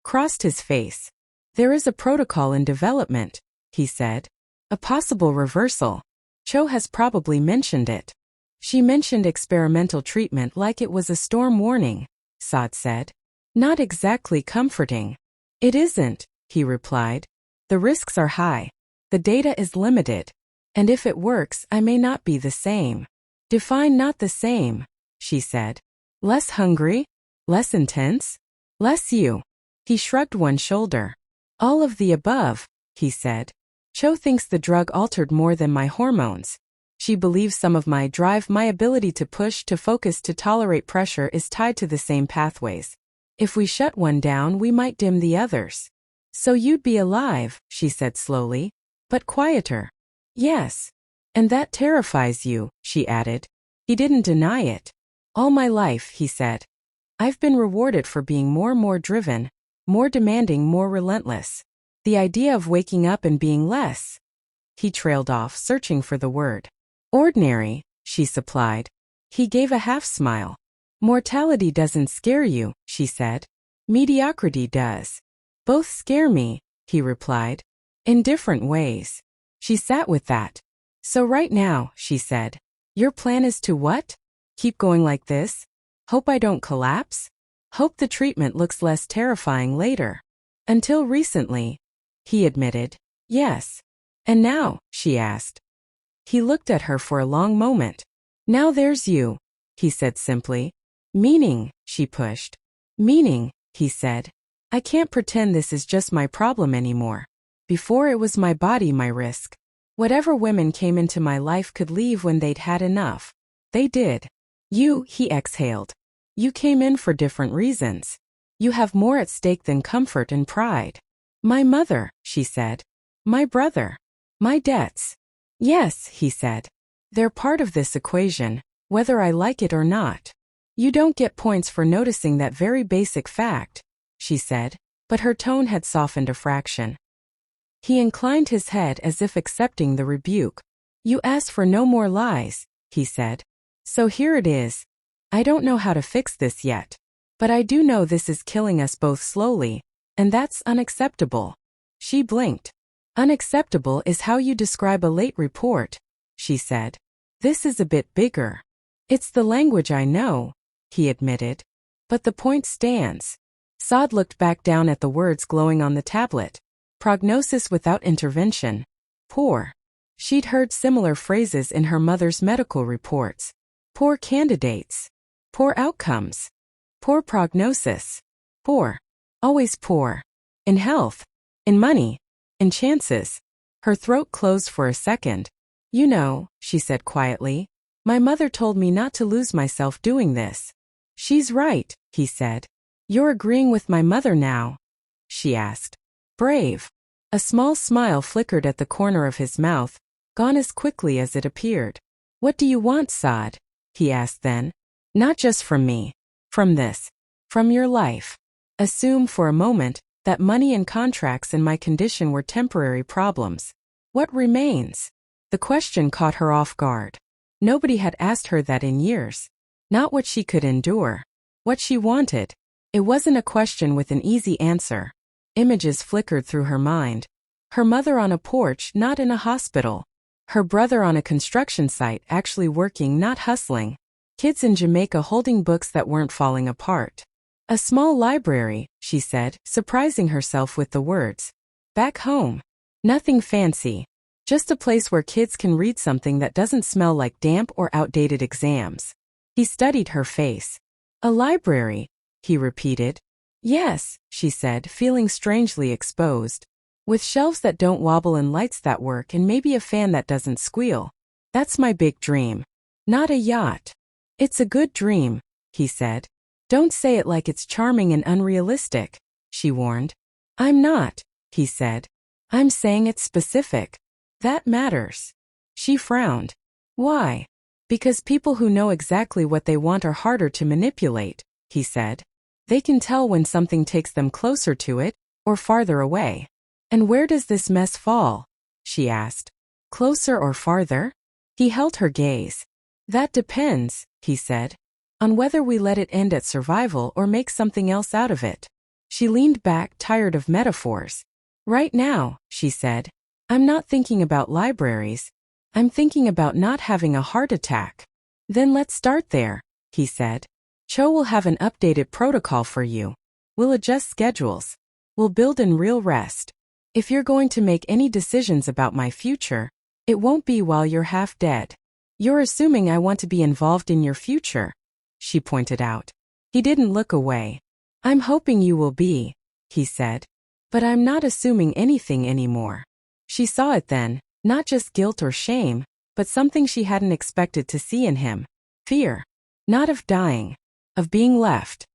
Crossed his face. There is a protocol in development, he said. A possible reversal. Cho has probably mentioned it. She mentioned experimental treatment like it was a storm warning, Saad said. Not exactly comforting. It isn't, he replied. The risks are high. The data is limited. And if it works, I may not be the same. Define not the same, she said. Less hungry? Less intense? Less you. He shrugged one shoulder. All of the above, he said. Cho thinks the drug altered more than my hormones. She believes some of my drive, my ability to push, to focus, to tolerate pressure is tied to the same pathways. If we shut one down, we might dim the others. So you'd be alive, she said slowly, but quieter. Yes. And that terrifies you, she added. He didn't deny it. All my life, he said. I've been rewarded for being more driven, more demanding, more relentless. The idea of waking up and being less. He trailed off, searching for the word. Ordinary, she supplied. He gave a half smile. Mortality doesn't scare you, she said. Mediocrity does. Both scare me, he replied. In different ways. She sat with that. So right now, she said. Your plan is to what? Keep going like this? Hope I don't collapse? Hope the treatment looks less terrifying later. Until recently. He admitted. Yes. And now, she asked. He looked at her for a long moment. Now there's you, he said simply. Meaning, she pushed. Meaning, he said. I can't pretend this is just my problem anymore. Before it was my body, my risk. Whatever women came into my life could leave when they'd had enough. They did. You, he exhaled. You came in for different reasons. You have more at stake than comfort and pride. My mother, she said. My brother. My debts. Yes, he said. They're part of this equation, whether I like it or not. You don't get points for noticing that very basic fact, she said, but her tone had softened a fraction. He inclined his head as if accepting the rebuke. You asked for no more lies, he said. So here it is. I don't know how to fix this yet. But I do know this is killing us both slowly, and that's unacceptable. She blinked. Unacceptable is how you describe a late report, she said. This is a bit bigger. It's the language I know, he admitted. But the point stands. Saad looked back down at the words glowing on the tablet. Prognosis without intervention. Poor. She'd heard similar phrases in her mother's medical reports. Poor candidates. Poor outcomes. Poor prognosis. Poor. Always poor. In health. In money. In chances. Her throat closed for a second. You know, she said quietly. My mother told me not to lose myself doing this. She's right, he said. You're agreeing with my mother now? She asked. Brave. A small smile flickered at the corner of his mouth, gone as quickly as it appeared. What do you want, Saad? He asked then. Not just from me. From this. From your life. Assume for a moment that money and contracts and my condition were temporary problems. What remains? The question caught her off guard. Nobody had asked her that in years. Not what she could endure. What she wanted. It wasn't a question with an easy answer. Images flickered through her mind. Her mother on a porch, not in a hospital. Her brother on a construction site, actually working, not hustling. Kids in Jamaica holding books that weren't falling apart. A small library, she said, surprising herself with the words. Back home. Nothing fancy. Just a place where kids can read something that doesn't smell like damp or outdated exams. He studied her face. A library, he repeated. Yes, she said, feeling strangely exposed. With shelves that don't wobble and lights that work and maybe a fan that doesn't squeal. That's my big dream. Not a yacht. It's a good dream, he said. Don't say it like it's charming and unrealistic, she warned. I'm not, he said. I'm saying it's specific. That matters. She frowned. Why? Because people who know exactly what they want are harder to manipulate, he said. They can tell when something takes them closer to it, or farther away. And where does this mess fall? She asked. Closer or farther? He held her gaze. That depends, he said, on whether we let it end at survival or make something else out of it. She leaned back, tired of metaphors. Right now, she said, I'm not thinking about libraries. I'm thinking about not having a heart attack. Then let's start there, he said. Cho will have an updated protocol for you. We'll adjust schedules. We'll build in real rest. If you're going to make any decisions about my future, it won't be while you're half dead. You're assuming I want to be involved in your future, she pointed out. He didn't look away. I'm hoping you will be, he said. But I'm not assuming anything anymore. She saw it then, not just guilt or shame, but something she hadn't expected to see in him. Fear. Not of dying. Of being left.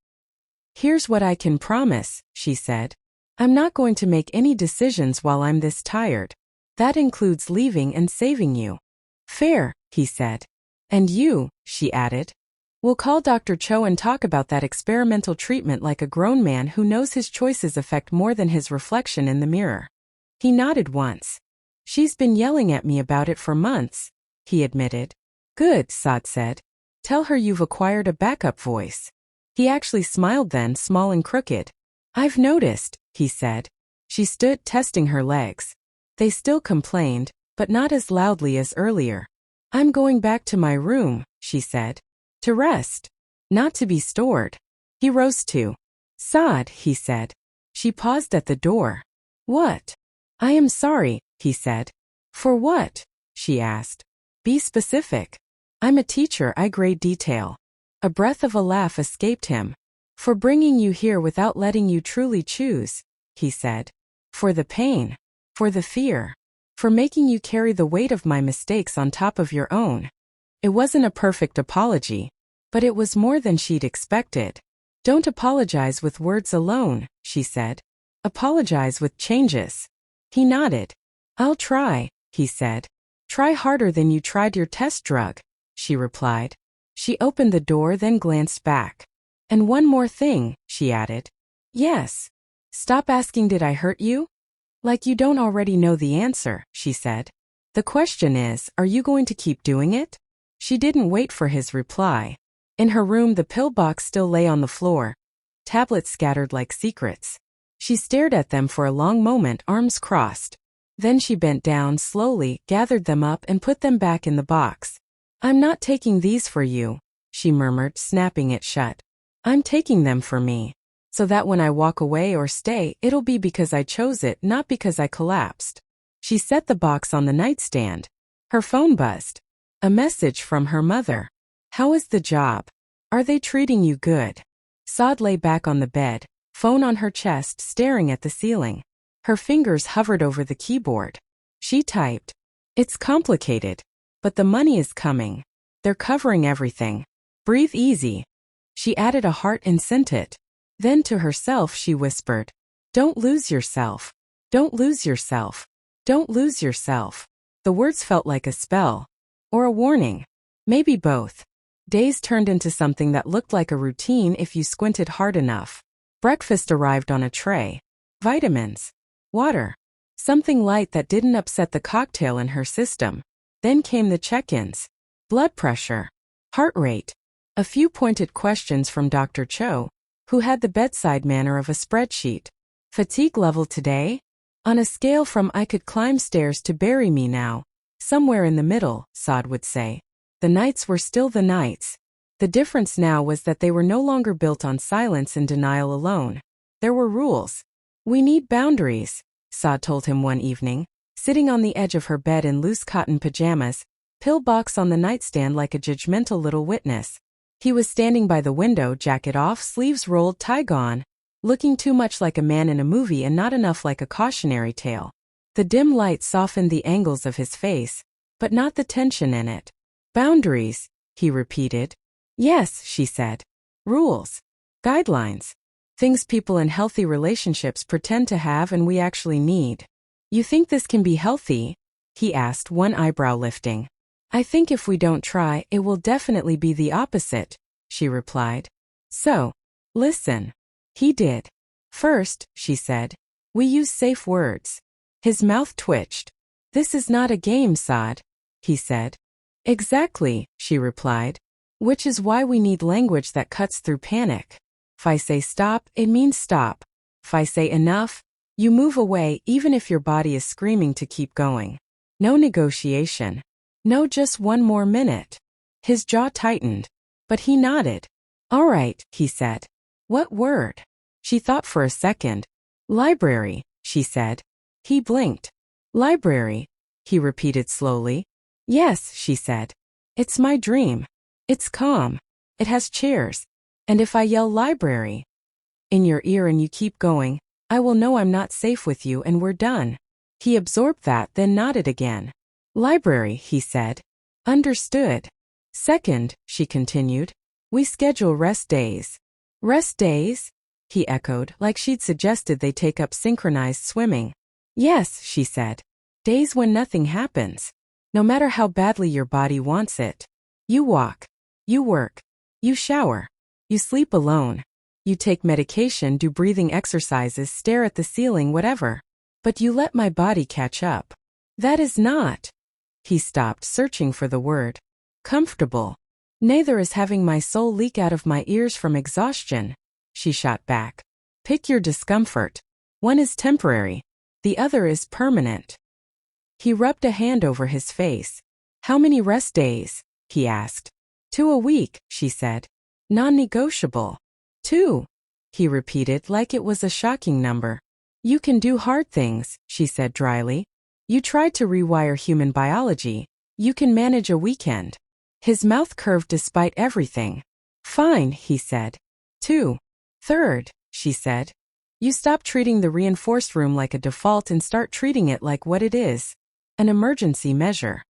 Here's what I can promise, she said. I'm not going to make any decisions while I'm this tired. That includes leaving and saving you. Fair, he said. And you, she added. We'll call Dr. Cho and talk about that experimental treatment like a grown man who knows his choices affect more than his reflection in the mirror. He nodded once. She's been yelling at me about it for months, he admitted. Good, Saad said. Tell her you've acquired a backup voice. He actually smiled then, small and crooked. I've noticed, he said. She stood, testing her legs. They still complained, but not as loudly as earlier. I'm going back to my room, she said. To rest. Not to be stored. He rose too. Saad, he said. She paused at the door. What? I am sorry, he said. For what? She asked. Be specific. I'm a teacher, I grade detail. A breath of a laugh escaped him. For bringing you here without letting you truly choose, he said. For the pain. For the fear. For making you carry the weight of my mistakes on top of your own. It wasn't a perfect apology, but it was more than she'd expected. Don't apologize with words alone, she said. Apologize with changes. He nodded. I'll try, he said. Try harder than you tried your test drug, she replied. She opened the door, then glanced back. And one more thing, she added. Yes. Stop asking, did I hurt you? Like you don't already know the answer, she said. The question is, are you going to keep doing it? She didn't wait for his reply. In her room, the pill box still lay on the floor, tablets scattered like secrets. She stared at them for a long moment, arms crossed. Then she bent down slowly, gathered them up and put them back in the box. I'm not taking these for you, she murmured, snapping it shut. I'm taking them for me. So that when I walk away or stay, it'll be because I chose it, not because I collapsed. She set the box on the nightstand. Her phone buzzed. A message from her mother. How is the job? Are they treating you good? Saad lay back on the bed, phone on her chest, staring at the ceiling. Her fingers hovered over the keyboard. She typed. It's complicated. But the money is coming. They're covering everything. Breathe easy. She added a heart and sent it. Then to herself she whispered, "Don't lose yourself. Don't lose yourself. Don't lose yourself." The words felt like a spell. Or a warning. Maybe both. Days turned into something that looked like a routine if you squinted hard enough. Breakfast arrived on a tray. Vitamins. Water. Something light that didn't upset the cocktail in her system. Then came the check-ins. Blood pressure. Heart rate. A few pointed questions from Dr. Cho, who had the bedside manner of a spreadsheet. Fatigue level today? On a scale from I could climb stairs to bury me now. Somewhere in the middle, Saad would say. The nights were still the nights. The difference now was that they were no longer built on silence and denial alone. There were rules. "We need boundaries," Saad told him one evening, sitting on the edge of her bed in loose cotton pajamas, pill box on the nightstand like a judgmental little witness. He was standing by the window, jacket off, sleeves rolled, tie gone, looking too much like a man in a movie and not enough like a cautionary tale. The dim light softened the angles of his face, but not the tension in it. "Boundaries," he repeated. "Yes," she said. "Rules. Guidelines. Things people in healthy relationships pretend to have and we actually need." "You think this can be healthy?" he asked, one eyebrow lifting. "I think if we don't try, it will definitely be the opposite," she replied. "So, listen." He did. "First," she said, "we use safe words." His mouth twitched. "This is not a game, Saad," he said. "Exactly," she replied. "Which is why we need language that cuts through panic. If I say stop, it means stop. If I say enough, you move away even if your body is screaming to keep going. No negotiation. No, just one more minute." His jaw tightened, but he nodded. "All right," he said. "What word?" She thought for a second. "Library," she said. He blinked. "Library," he repeated slowly. "Yes," she said. "It's my dream. It's calm. It has chairs. And if I yell library in your ear and you keep going, I will know I'm not safe with you and we're done." He absorbed that, then nodded again. "Library," he said. "Understood." "Second," she continued, "we schedule rest days." "Rest days?" he echoed, like she'd suggested they take up synchronized swimming. "Yes," she said. "Days when nothing happens. No matter how badly your body wants it. You walk. You work. You shower. You sleep alone. You take medication, do breathing exercises, stare at the ceiling, whatever. But you let my body catch up. That is not." He stopped, searching for the word. "Comfortable. Neither is having my soul leak out of my ears from exhaustion," she shot back. "Pick your discomfort. One is temporary. The other is permanent." He rubbed a hand over his face. "How many rest days?" he asked. "2 a week," she said. "Non-negotiable." "2," he repeated like it was a shocking number. "You can do hard things," she said dryly. "You tried to rewire human biology. You can manage a weekend." His mouth curved despite everything. "Fine," he said. 2. "Third," she said. "You stop treating the reinforced room like a default and start treating it like what it is. An emergency measure."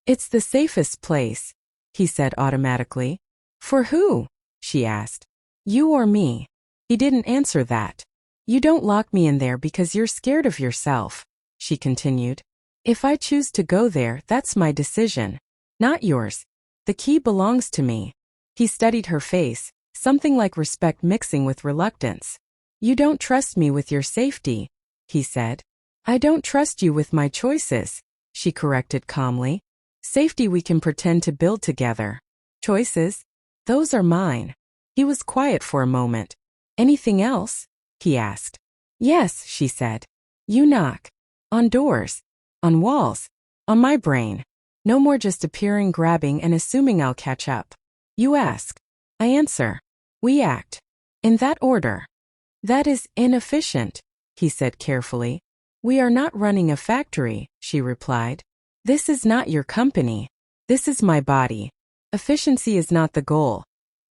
"It's the safest place," he said automatically. "For who?" she asked. "You or me?" He didn't answer that. "You don't lock me in there because you're scared of yourself," she continued. "If I choose to go there, that's my decision. Not yours. The key belongs to me." He studied her face, something like respect mixing with reluctance. "You don't trust me with your safety," he said. "I don't trust you with my choices," she corrected calmly. "Safety we can pretend to build together. Choices? Those are mine." He was quiet for a moment. "Anything else?" he asked. "Yes," she said. "You knock. On doors. On walls. On my brain. No more just appearing, grabbing, and assuming I'll catch up. You ask. I answer. We act. In that order." "That is inefficient," he said carefully. "We are not running a factory," she replied. "This is not your company. This is my body. Efficiency is not the goal.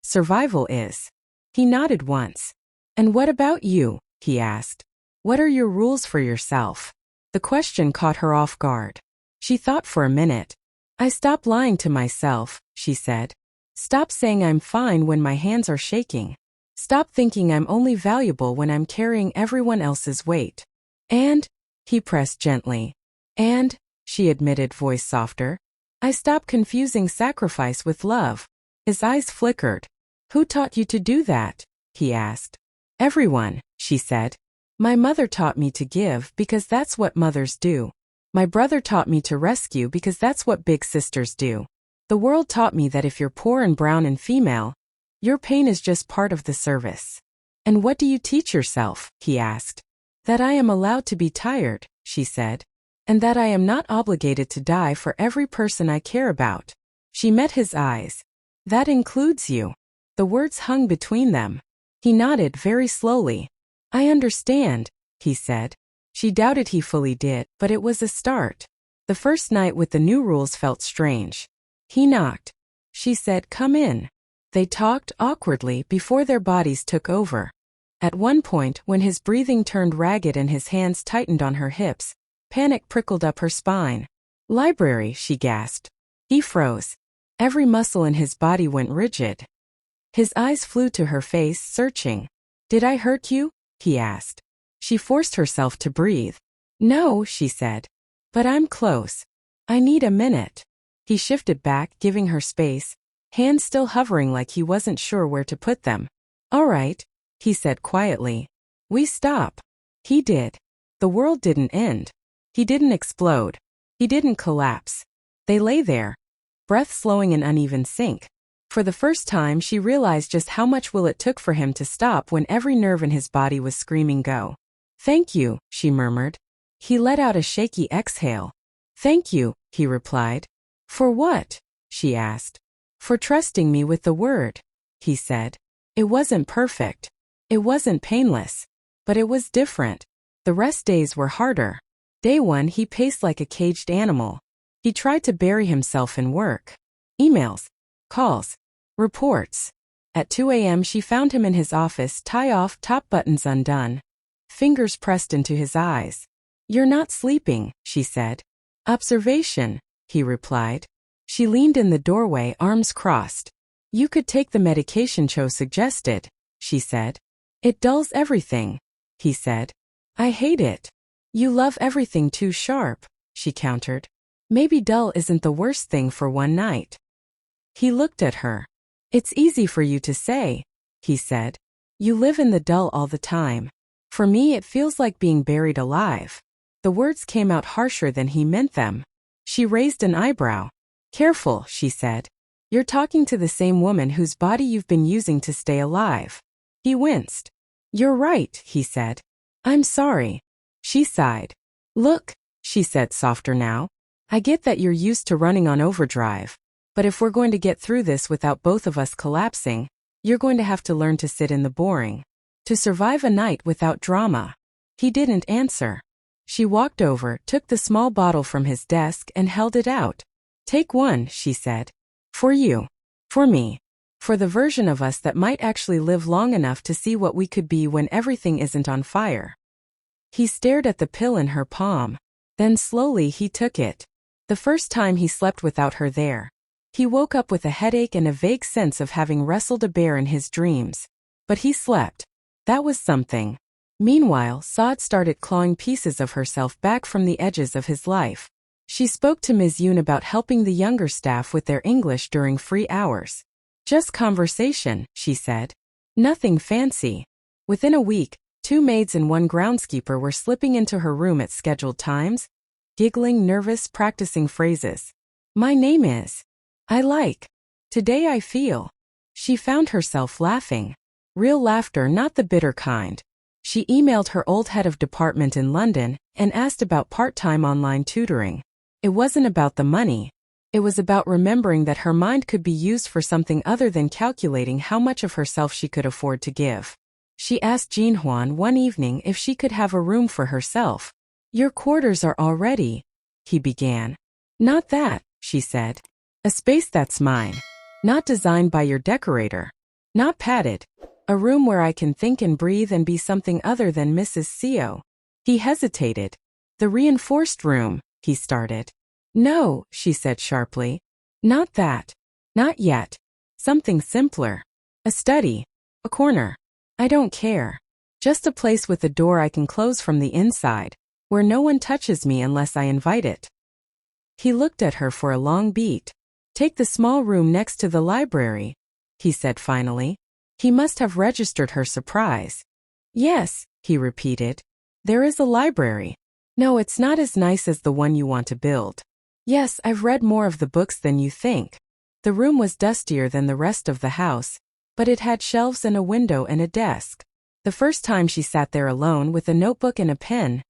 Survival is." He nodded once. "And what about you?" he asked. "What are your rules for yourself?" The question caught her off guard. She thought for a minute. I stop lying to myself, she said. Stop saying I'm fine when my hands are shaking. Stop thinking I'm only valuable when I'm carrying everyone else's weight. And, he pressed gently. And, she admitted, voice softer, I stopped confusing sacrifice with love. His eyes flickered. Who taught you to do that? He asked. Everyone, she said. My mother taught me to give because that's what mothers do. My brother taught me to rescue because that's what big sisters do. The world taught me that if you're poor and brown and female, your pain is just part of the service. And what do you teach yourself? He asked. That I am allowed to be tired, she said. And that I am not obligated to die for every person I care about. She met his eyes. That includes you. The words hung between them. He nodded very slowly. I understand, he said. She doubted he fully did, but it was a start. The first night with the new rules felt strange. He knocked. She said, come in. They talked awkwardly before their bodies took over. At one point, when his breathing turned ragged and his hands tightened on her hips, panic prickled up her spine. Library, she gasped. He froze. Every muscle in his body went rigid. His eyes flew to her face, searching. Did I hurt you? He asked. She forced herself to breathe. No, she said. But I'm close. I need a minute. He shifted back, giving her space, hands still hovering like he wasn't sure where to put them. All right, he said quietly. We stop. He did. The world didn't end. He didn't explode. He didn't collapse. They lay there, breath slowing in uneven sync. For the first time, she realized just how much will it took for him to stop when every nerve in his body was screaming go. Thank you, she murmured. He let out a shaky exhale. Thank you, he replied. For what? She asked. For trusting me with the word, he said. It wasn't perfect. It wasn't painless. But it was different. The rest days were harder. Day one, he paced like a caged animal. He tried to bury himself in work. Emails. Calls. Reports. At 2 a.m. she found him in his office, tie off, top buttons undone. Fingers pressed into his eyes. You're not sleeping, she said. Observation, he replied. She leaned in the doorway, arms crossed. You could take the medication Cho suggested, she said. It dulls everything, he said. I hate it. You love everything too sharp, she countered. Maybe dull isn't the worst thing for one night. He looked at her. It's easy for you to say, he said. You live in the dull all the time. For me, it feels like being buried alive. The words came out harsher than he meant them. She raised an eyebrow. Careful, she said. You're talking to the same woman whose body you've been using to stay alive. He winced. You're right, he said. I'm sorry. She sighed. Look, she said softer now. I get that you're used to running on overdrive. But if we're going to get through this without both of us collapsing, you're going to have to learn to sit in the boring. To survive a night without drama. He didn't answer. She walked over, took the small bottle from his desk and held it out. Take one, she said. For you. For me. For the version of us that might actually live long enough to see what we could be when everything isn't on fire. He stared at the pill in her palm. Then slowly he took it. The first time he slept without her there. He woke up with a headache and a vague sense of having wrestled a bear in his dreams. But he slept. That was something. Meanwhile, Saad started clawing pieces of herself back from the edges of his life. She spoke to Ms. Yoon about helping the younger staff with their English during free hours. Just conversation, she said. Nothing fancy. Within a week, 2 maids and 1 groundskeeper were slipping into her room at scheduled times, giggling, nervous, practicing phrases. My name is. I like. Today I feel. She found herself laughing. Real laughter, not the bitter kind. She emailed her old head of department in London and asked about part-time online tutoring. It wasn't about the money. It was about remembering that her mind could be used for something other than calculating how much of herself she could afford to give. She asked Jean Hwan one evening if she could have a room for herself. Your quarters are all ready, he began. Not that, she said. A space that's mine. Not designed by your decorator. Not padded. A room where I can think and breathe and be something other than Mrs. Seo. He hesitated. The reinforced room, he started. No, she said sharply. Not that. Not yet. Something simpler. A study. A corner. I don't care. Just a place with a door I can close from the inside, where no one touches me unless I invite it. He looked at her for a long beat. Take the small room next to the library, he said finally. He must have registered her surprise. Yes, he repeated. There is a library. No, it's not as nice as the one you want to build. Yes, I've read more of the books than you think. The room was dustier than the rest of the house, but it had shelves and a window and a desk. The first time she sat there alone with a notebook and a pen,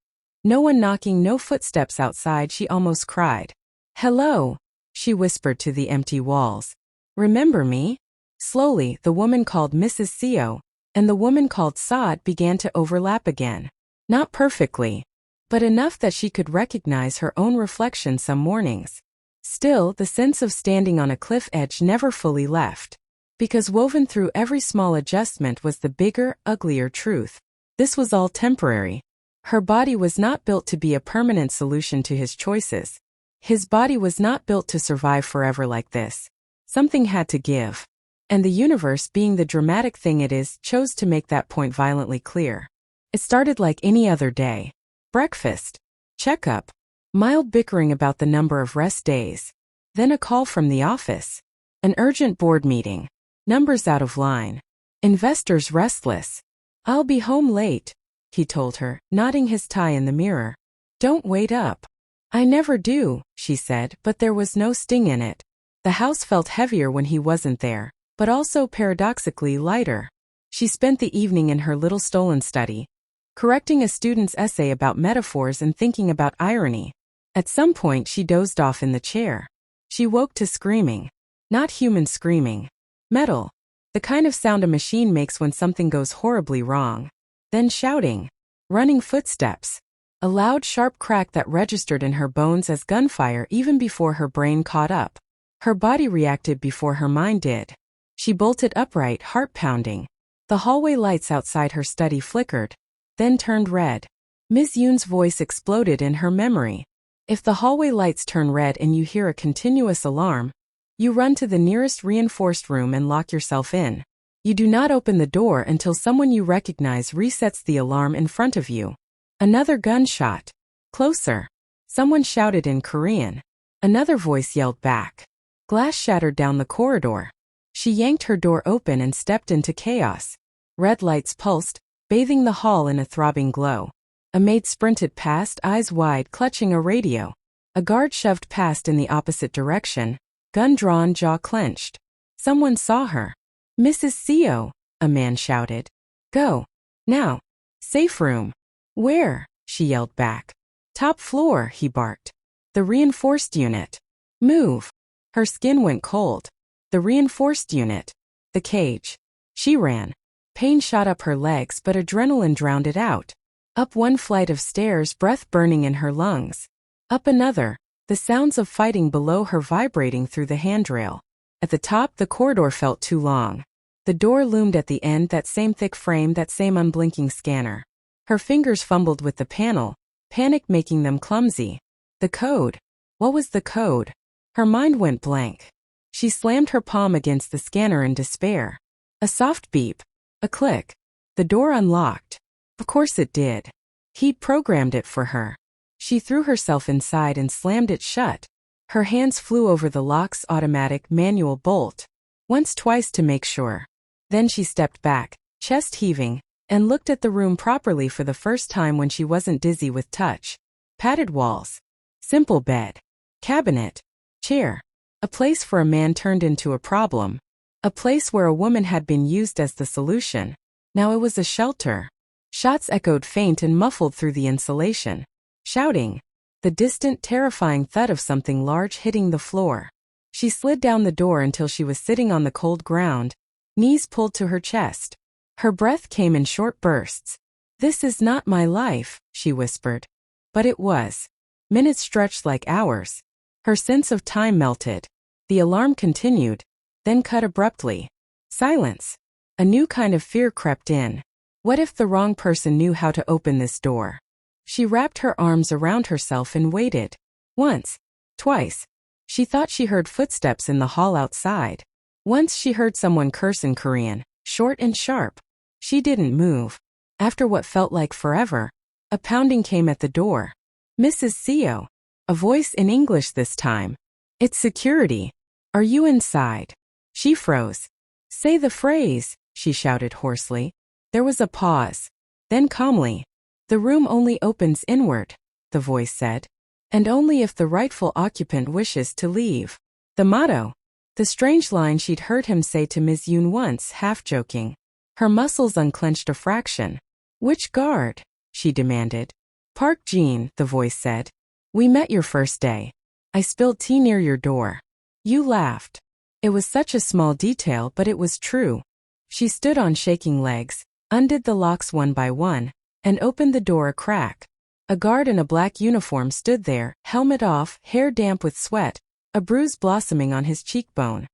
no one knocking, no footsteps outside, she almost cried. Hello, she whispered to the empty walls. Remember me? Slowly, the woman called Mrs. Seo and the woman called Saad began to overlap again. Not perfectly, but enough that she could recognize her own reflection some mornings. Still, the sense of standing on a cliff edge never fully left, because woven through every small adjustment was the bigger, uglier truth. This was all temporary. Her body was not built to be a permanent solution to his choices. His body was not built to survive forever like this. Something had to give. And the universe, being the dramatic thing it is, chose to make that point violently clear. It started like any other day. Breakfast. Checkup. Mild bickering about the number of rest days. Then a call from the office. An urgent board meeting. Numbers out of line. Investors restless. I'll be home late, he told her, knotting his tie in the mirror. Don't wait up. I never do, she said, but there was no sting in it. The house felt heavier when he wasn't there, but also paradoxically lighter. She spent the evening in her little stolen study, correcting a student's essay about metaphors and thinking about irony. At some point she dozed off in the chair. She woke to screaming. Not human screaming. Metal. The kind of sound a machine makes when something goes horribly wrong. Then shouting. Running footsteps. A loud, sharp crack that registered in her bones as gunfire even before her brain caught up. Her body reacted before her mind did. She bolted upright, heart pounding. The hallway lights outside her study flickered, then turned red. Ms. Yoon's voice exploded in her memory. If the hallway lights turn red and you hear a continuous alarm, you run to the nearest reinforced room and lock yourself in. You do not open the door until someone you recognize resets the alarm in front of you. Another gunshot. Closer. Someone shouted in Korean. Another voice yelled back. Glass shattered down the corridor. She yanked her door open and stepped into chaos. Red lights pulsed, bathing the hall in a throbbing glow. A maid sprinted past, eyes wide, clutching a radio. A guard shoved past in the opposite direction, gun drawn, jaw clenched. Someone saw her. Mrs. Seo, a man shouted. Go. Now. Safe room. Where? She yelled back. Top floor, he barked. The reinforced unit. Move. Her skin went cold. The reinforced unit. The cage. She ran. Pain shot up her legs, but adrenaline drowned it out. Up one flight of stairs, breath burning in her lungs. Up another, the sounds of fighting below her vibrating through the handrail. At the top, the corridor felt too long. The door loomed at the end, that same thick frame, that same unblinking scanner. Her fingers fumbled with the panel, panic making them clumsy. The code. What was the code? Her mind went blank. She slammed her palm against the scanner in despair. A soft beep. A click. The door unlocked. Of course it did. He'd programmed it for her. She threw herself inside and slammed it shut. Her hands flew over the lock's automatic manual bolt. Once, twice to make sure. Then she stepped back, chest heaving, and looked at the room properly for the first time when she wasn't dizzy with touch. Padded walls. Simple bed. Cabinet. Chair. A place for a man turned into a problem. A place where a woman had been used as the solution. Now it was a shelter. Shots echoed faint and muffled through the insulation. Shouting. The distant, terrifying thud of something large hitting the floor. She slid down the door until she was sitting on the cold ground, knees pulled to her chest. Her breath came in short bursts. This is not my life, she whispered. But it was. Minutes stretched like hours. Her sense of time melted. The alarm continued, then cut abruptly. Silence. A new kind of fear crept in. What if the wrong person knew how to open this door? She wrapped her arms around herself and waited. Once. Twice. She thought she heard footsteps in the hall outside. Once she heard someone curse in Korean, short and sharp. She didn't move. After what felt like forever, a pounding came at the door. Mrs. Seo. A voice in English this time. It's security. Are you inside? She froze. Say the phrase, she shouted hoarsely. There was a pause. Then calmly. The room only opens inward, the voice said. And only if the rightful occupant wishes to leave. The motto. The strange line she'd heard him say to Ms. Yoon once, half joking. Her muscles unclenched a fraction. Which guard? She demanded. Park Jin, the voice said. We met your first day. I spilled tea near your door. You laughed. It was such a small detail, but it was true. She stood on shaking legs, undid the locks one by one, and opened the door a crack. A guard in a black uniform stood there, helmet off, hair damp with sweat, a bruise blossoming on his cheekbone.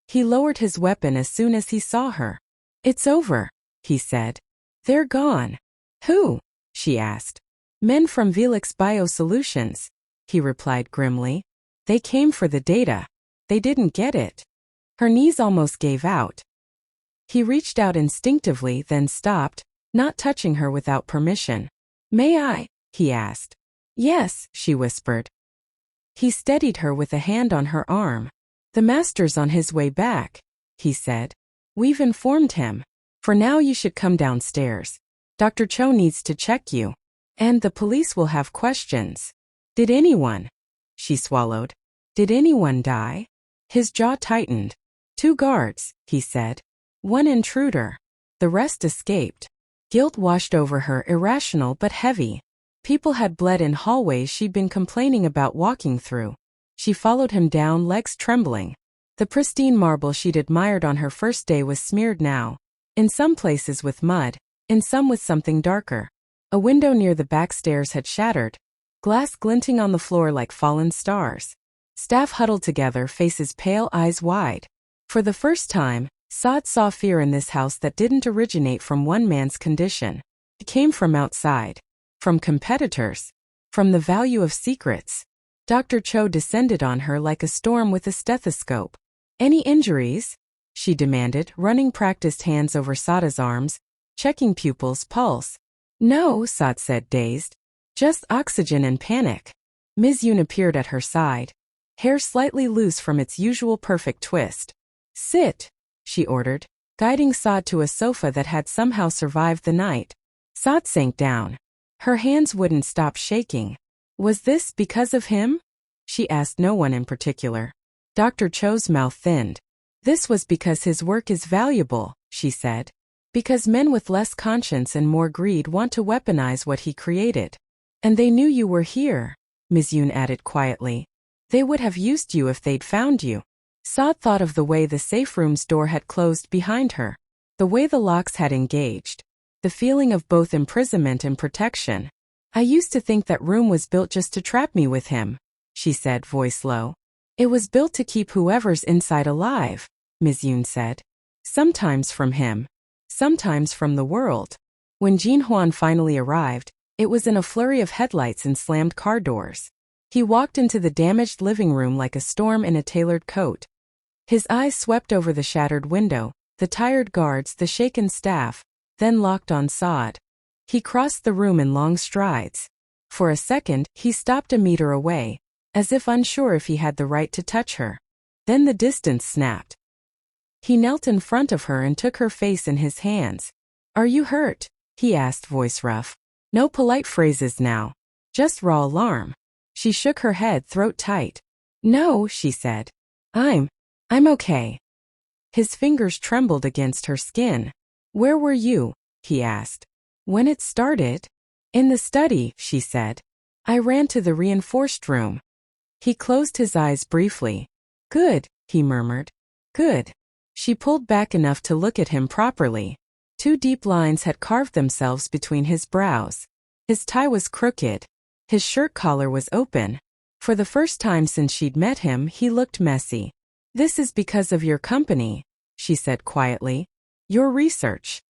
He lowered his weapon as soon as he saw her. It's over, he said. They're gone. Who? She asked. Men from Velix Biosolutions, he replied grimly. They came for the data. They didn't get it. Her knees almost gave out. He reached out instinctively, then stopped, not touching her without permission. May I? He asked. Yes, she whispered. He steadied her with a hand on her arm. The master's on his way back, he said. We've informed him. For now you should come downstairs. Dr. Cho needs to check you. And the police will have questions. Did anyone? She swallowed. Did anyone die? His jaw tightened. 2 guards, he said. 1 intruder. The rest escaped. Guilt washed over her, irrational but heavy. People had bled in hallways she'd been complaining about walking through. She followed him down, legs trembling. The pristine marble she'd admired on her first day was smeared now. In some places with mud, in some with something darker. A window near the back stairs had shattered. Glass glinting on the floor like fallen stars. Staff huddled together, faces pale, eyes wide. For the first time, Saad saw fear in this house that didn't originate from one man's condition. It came from outside. From competitors. From the value of secrets. Dr. Cho descended on her like a storm with a stethoscope. Any injuries? She demanded, running practiced hands over Saada's arms, checking pupils' pulse. No, Saad said, dazed. Just oxygen and panic. Ms. Yoon appeared at her side. Hair slightly loose from its usual perfect twist. Sit, she ordered, guiding Saad to a sofa that had somehow survived the night. Saad sank down. Her hands wouldn't stop shaking. Was this because of him? She asked no one in particular. Dr. Cho's mouth thinned. This was because his work is valuable, she said. Because men with less conscience and more greed want to weaponize what he created. And they knew you were here, Ms. Yoon added quietly. They would have used you if they'd found you. Saad thought of the way the safe room's door had closed behind her. The way the locks had engaged. The feeling of both imprisonment and protection. I used to think that room was built just to trap me with him, she said, voice low. It was built to keep whoever's inside alive, Ms. Yoon said. Sometimes from him. Sometimes from the world. When Jin Hwan finally arrived, it was in a flurry of headlights and slammed car doors. He walked into the damaged living room like a storm in a tailored coat. His eyes swept over the shattered window, the tired guards, the shaken staff, then locked on Saad. He crossed the room in long strides. For a second, he stopped a meter away, as if unsure if he had the right to touch her. Then the distance snapped. He knelt in front of her and took her face in his hands. Are you hurt? He asked, voice rough. No polite phrases now. Just raw alarm. She shook her head, throat tight. No, she said. I'm okay. His fingers trembled against her skin. Where were you? He asked. When it started? In the study, she said. I ran to the reinforced room. He closed his eyes briefly. Good, he murmured. Good. She pulled back enough to look at him properly. 2 deep lines had carved themselves between his brows. His tie was crooked. His shirt collar was open. For the first time since she'd met him, he looked messy. This is because of your company, she said quietly. Your research.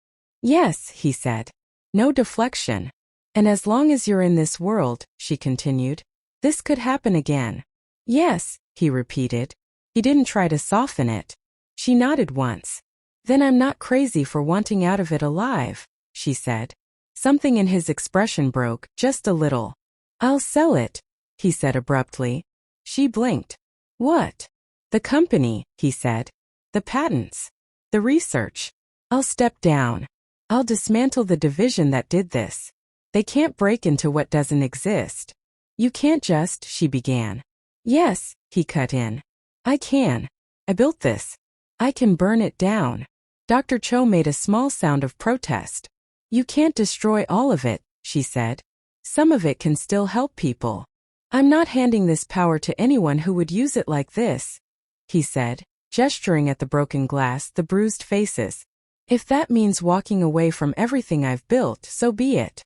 Yes, he said. No deflection. And as long as you're in this world, she continued, this could happen again. Yes, he repeated. He didn't try to soften it. She nodded once. Then I'm not crazy for wanting out of it alive, she said. Something in his expression broke, just a little. I'll sell it, he said abruptly. She blinked. What? The company, he said. The patents. The research. I'll step down. I'll dismantle the division that did this. They can't break into what doesn't exist. You can't just, she began. Yes, he cut in. I can. I built this. I can burn it down. Dr. Cho made a small sound of protest. You can't destroy all of it, she said. Some of it can still help people. I'm not handing this power to anyone who would use it like this, he said, gesturing at the broken glass, the bruised faces. If that means walking away from everything I've built, so be it.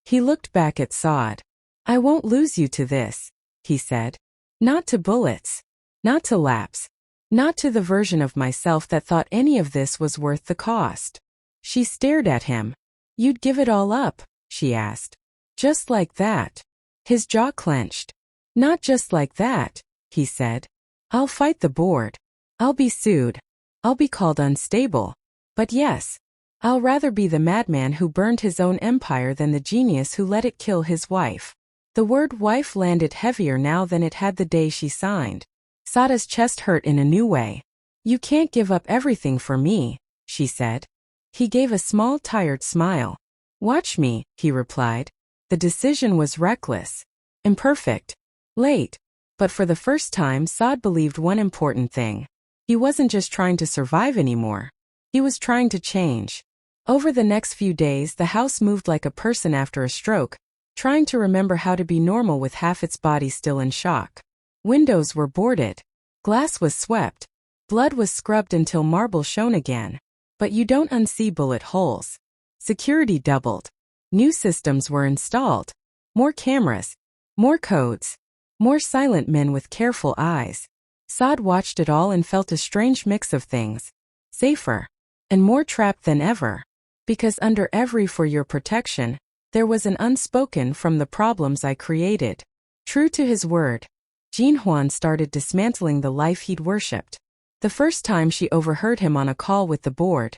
He looked back at Saad. I won't lose you to this, he said. Not to bullets. Not to laps. Not to the version of myself that thought any of this was worth the cost. She stared at him. You'd give it all up, she asked. Just like that. His jaw clenched. Not just like that, he said. I'll fight the board. I'll be sued. I'll be called unstable. But yes, I'll rather be the madman who burned his own empire than the genius who let it kill his wife. The word wife landed heavier now than it had the day she signed. Sada's chest hurt in a new way. You can't give up everything for me, she said. He gave a small tired smile. Watch me, he replied. The decision was reckless. Imperfect. Late. But for the first time Saad believed one important thing. He wasn't just trying to survive anymore. He was trying to change. Over the next few days the house moved like a person after a stroke, trying to remember how to be normal with half its body still in shock. Windows were boarded. Glass was swept. Blood was scrubbed until marble shone again. But you don't unsee bullet holes. Security doubled. New systems were installed. More cameras. More codes. More silent men with careful eyes. Saad watched it all and felt a strange mix of things. Safer. And more trapped than ever. Because under every "for your protection," there was an unspoken "from the problems I created." True to his word, Jean Huan started dismantling the life he'd worshipped. The first time she overheard him on a call with the board,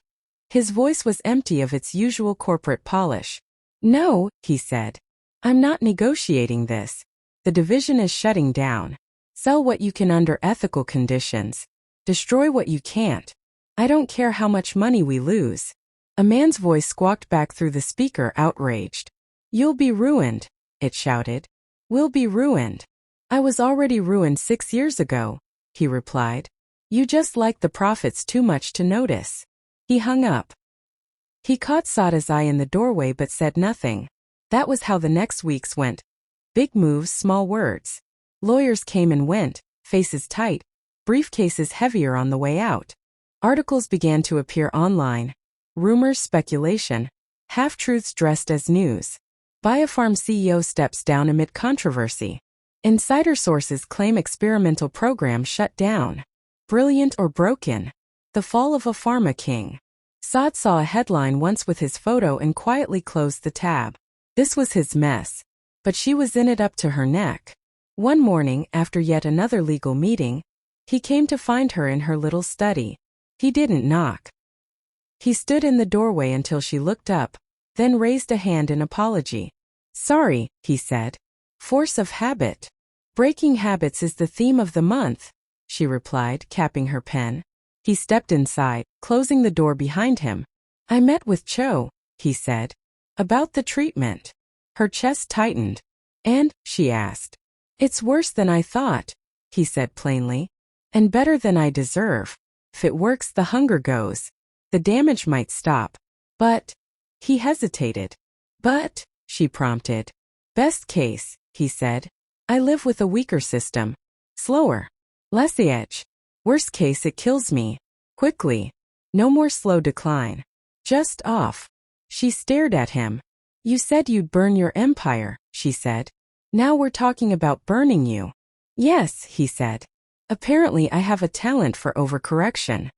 his voice was empty of its usual corporate polish. No, he said. I'm not negotiating this. The division is shutting down. Sell what you can under ethical conditions. Destroy what you can't. I don't care how much money we lose. A man's voice squawked back through the speaker, outraged. You'll be ruined, it shouted. We'll be ruined. I was already ruined 6 years ago, he replied. You just like the profits too much to notice. He hung up. He caught Sada's eye in the doorway but said nothing. That was how the next weeks went. Big moves, small words. Lawyers came and went, faces tight, briefcases heavier on the way out. Articles began to appear online. Rumors, speculation, half-truths dressed as news. Biopharm CEO steps down amid controversy. Insider sources claim experimental program shut down. Brilliant or broken? The fall of a pharma king. Saad saw a headline once with his photo and quietly closed the tab. This was his mess. But she was in it up to her neck. One morning, after yet another legal meeting, he came to find her in her little study. He didn't knock. He stood in the doorway until she looked up, then raised a hand in apology. Sorry, he said. Force of habit. Breaking habits is the theme of the month, she replied, capping her pen. He stepped inside, closing the door behind him. I met with Cho, he said. About the treatment. Her chest tightened. And, she asked. It's worse than I thought, he said plainly. And better than I deserve. If it works, the hunger goes. The damage might stop. But, he hesitated. But, she prompted. Best case, he said. I live with a weaker system. Slower. Less edge. Worst case, it kills me. Quickly. No more slow decline. Just off. She stared at him. You said you'd burn your empire, she said. Now we're talking about burning you. Yes, he said. Apparently I have a talent for overcorrection.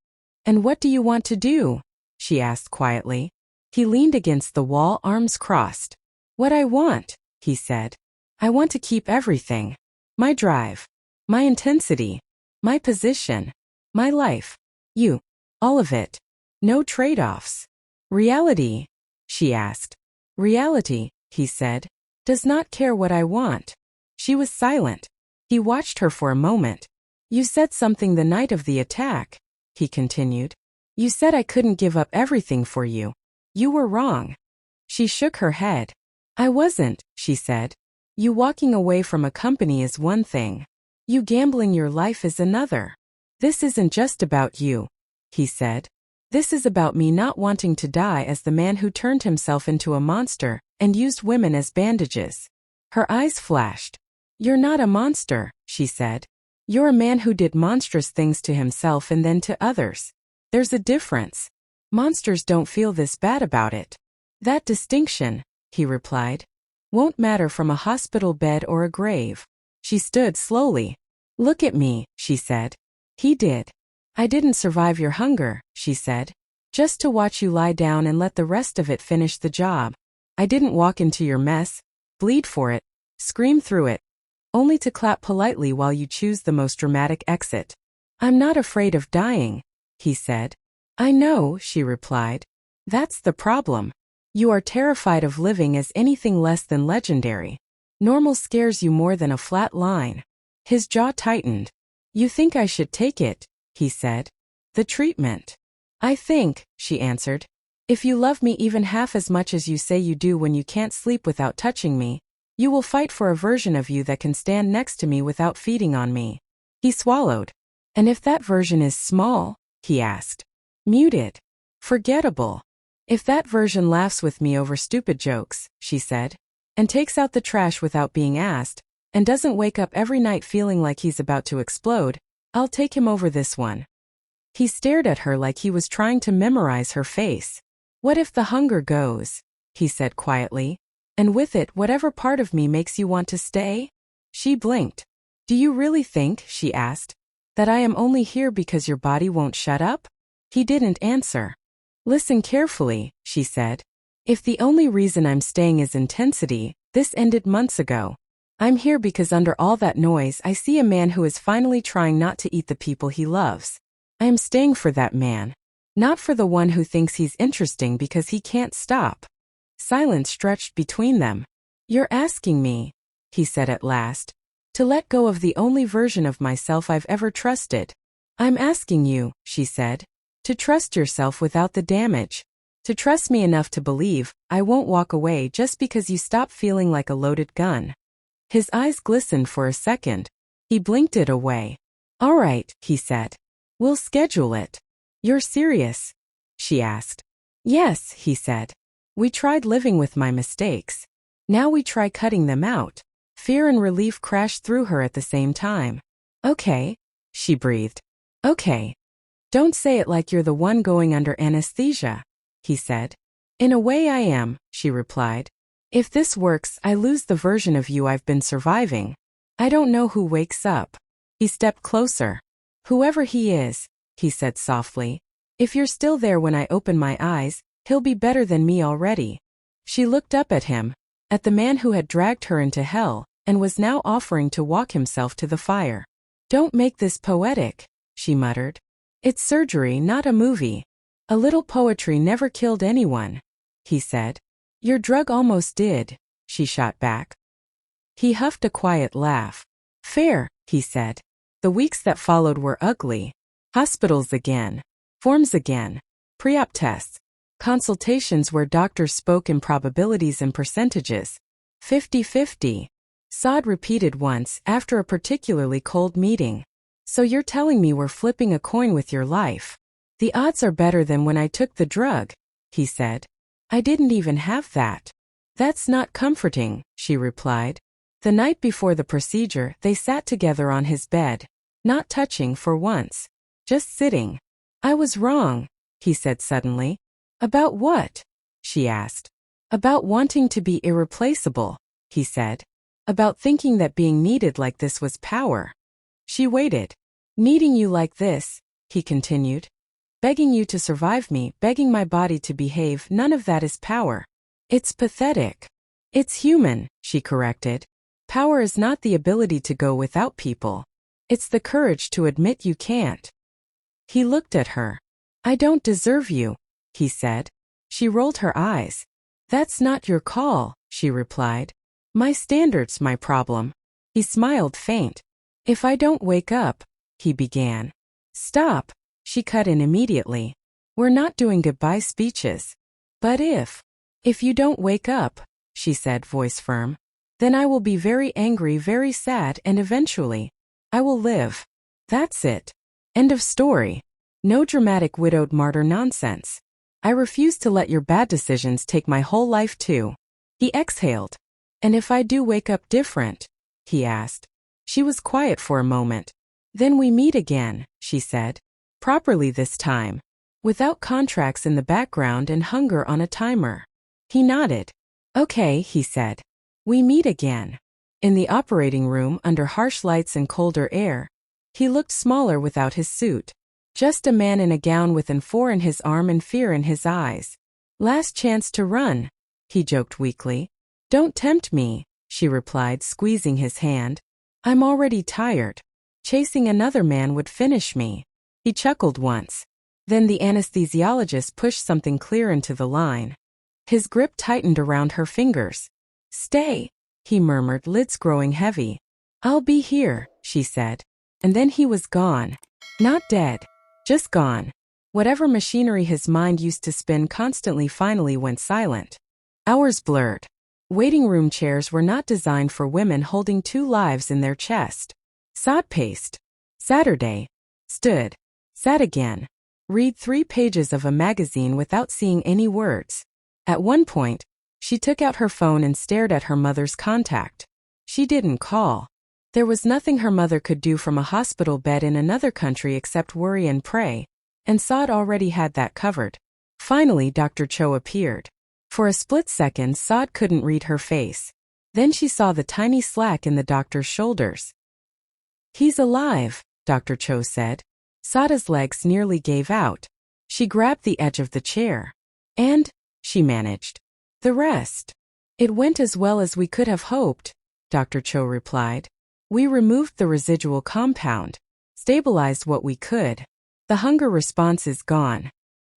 And what do you want to do? She asked quietly. He leaned against the wall, arms crossed. What I want, he said. I want to keep everything. My drive. My intensity. My position. My life. You. All of it. No trade-offs. Reality? She asked. Reality, he said, does not care what I want. She was silent. He watched her for a moment. You said something the night of the attack, he continued. You said I couldn't give up everything for you. You were wrong. She shook her head. I wasn't, she said. You walking away from a company is one thing. You gambling your life is another. This isn't just about you, he said. This is about me not wanting to die as the man who turned himself into a monster and used women as bandages. Her eyes flashed. You're not a monster, she said. You're a man who did monstrous things to himself and then to others. There's a difference. Monsters don't feel this bad about it. That distinction, he replied, won't matter from a hospital bed or a grave. She stood slowly. Look at me, she said. He did. I didn't survive your hunger, she said. Just to watch you lie down and let the rest of it finish the job. I didn't walk into your mess, bleed for it, scream through it, only to clap politely while you choose the most dramatic exit. I'm not afraid of dying, he said. I know, she replied. That's the problem. You are terrified of living as anything less than legendary. Normal scares you more than a flat line. His jaw tightened. You think I should take it, he said. The treatment. I think, she answered. If you love me even half as much as you say you do when you can't sleep without touching me, you will fight for a version of you that can stand next to me without feeding on me. He swallowed. And if that version is small, he asked. Muted. Forgettable. If that version laughs with me over stupid jokes, she said, and takes out the trash without being asked, and doesn't wake up every night feeling like he's about to explode, I'll take him over this one. He stared at her like he was trying to memorize her face. What if the hunger goes? He said quietly. And with it, whatever part of me makes you want to stay? She blinked. Do you really think, she asked, that I am only here because your body won't shut up? He didn't answer. Listen carefully, she said. If the only reason I'm staying is intensity, this ended months ago. I'm here because under all that noise I see a man who is finally trying not to eat the people he loves. I am staying for that man. Not for the one who thinks he's interesting because he can't stop. Silence stretched between them. You're asking me, he said at last, to let go of the only version of myself I've ever trusted. I'm asking you, she said, to trust yourself without the damage. To trust me enough to believe I won't walk away just because you stop feeling like a loaded gun. His eyes glistened for a second. He blinked it away. All right, he said. We'll schedule it. You're serious? She asked. Yes, he said. We tried living with my mistakes. Now we try cutting them out. Fear and relief crashed through her at the same time. Okay, she breathed. Okay. Don't say it like you're the one going under anesthesia, he said. In a way I am, she replied. If this works, I lose the version of you I've been surviving. I don't know who wakes up. He stepped closer. Whoever he is, he said softly. If you're still there when I open my eyes, he'll be better than me already. She looked up at him, at the man who had dragged her into hell, and was now offering to walk himself to the fire. Don't make this poetic, she muttered. It's surgery, not a movie. A little poetry never killed anyone, he said. Your drug almost did, she shot back. He huffed a quiet laugh. Fair, he said. The weeks that followed were ugly. Hospitals again. Forms again. Pre-op tests. Consultations where doctors spoke in probabilities and percentages. 50-50. Saad repeated once after a particularly cold meeting. So you're telling me we're flipping a coin with your life. The odds are better than when I took the drug, he said. I didn't even have that. That's not comforting, she replied. The night before the procedure, they sat together on his bed, not touching for once, just sitting. I was wrong, he said suddenly. About what? She asked. About wanting to be irreplaceable, he said. About thinking that being needed like this was power. She waited. Needing you like this, he continued. Begging you to survive me, begging my body to behave, none of that is power. It's pathetic. It's human, she corrected. Power is not the ability to go without people. It's the courage to admit you can't. He looked at her. I don't deserve you, he said. She rolled her eyes. That's not your call, she replied. My standard's my problem. He smiled faint. If I don't wake up, he began. Stop, she cut in immediately. We're not doing goodbye speeches. But if you don't wake up, she said, voice firm, then I will be very angry, very sad, and eventually, I will live. That's it. End of story. No dramatic widowed martyr nonsense. I refuse to let your bad decisions take my whole life too. He exhaled. And if I do wake up different? He asked. She was quiet for a moment. Then we meet again, she said. Properly this time. Without contracts in the background and hunger on a timer. He nodded. Okay, he said. We meet again. In the operating room under harsh lights and colder air. He looked smaller without his suit. Just a man in a gown with an 4 in his arm and fear in his eyes. Last chance to run, he joked weakly. Don't tempt me, she replied, squeezing his hand. I'm already tired. Chasing another man would finish me. He chuckled once. Then the anesthesiologist pushed something clear into the line. His grip tightened around her fingers. Stay, he murmured, lids growing heavy. I'll be here, she said. And then he was gone. Not dead. Just gone. Whatever machinery his mind used to spin constantly finally went silent. Hours blurred. Waiting room chairs were not designed for women holding 2 lives in their chest. Saad paced. Saturday. Stood. Sat again. Read 3 pages of a magazine without seeing any words. At one point, she took out her phone and stared at her mother's contact. She didn't call. There was nothing her mother could do from a hospital bed in another country except worry and pray, and Saad already had that covered. Finally, Dr. Cho appeared. For a split second, Saad couldn't read her face. Then she saw the tiny slack in the doctor's shoulders. He's alive, Dr. Cho said. Saada's legs nearly gave out. She grabbed the edge of the chair. And, she managed. The rest. It went as well as we could have hoped, Dr. Cho replied. We removed the residual compound, stabilized what we could. The hunger response is gone.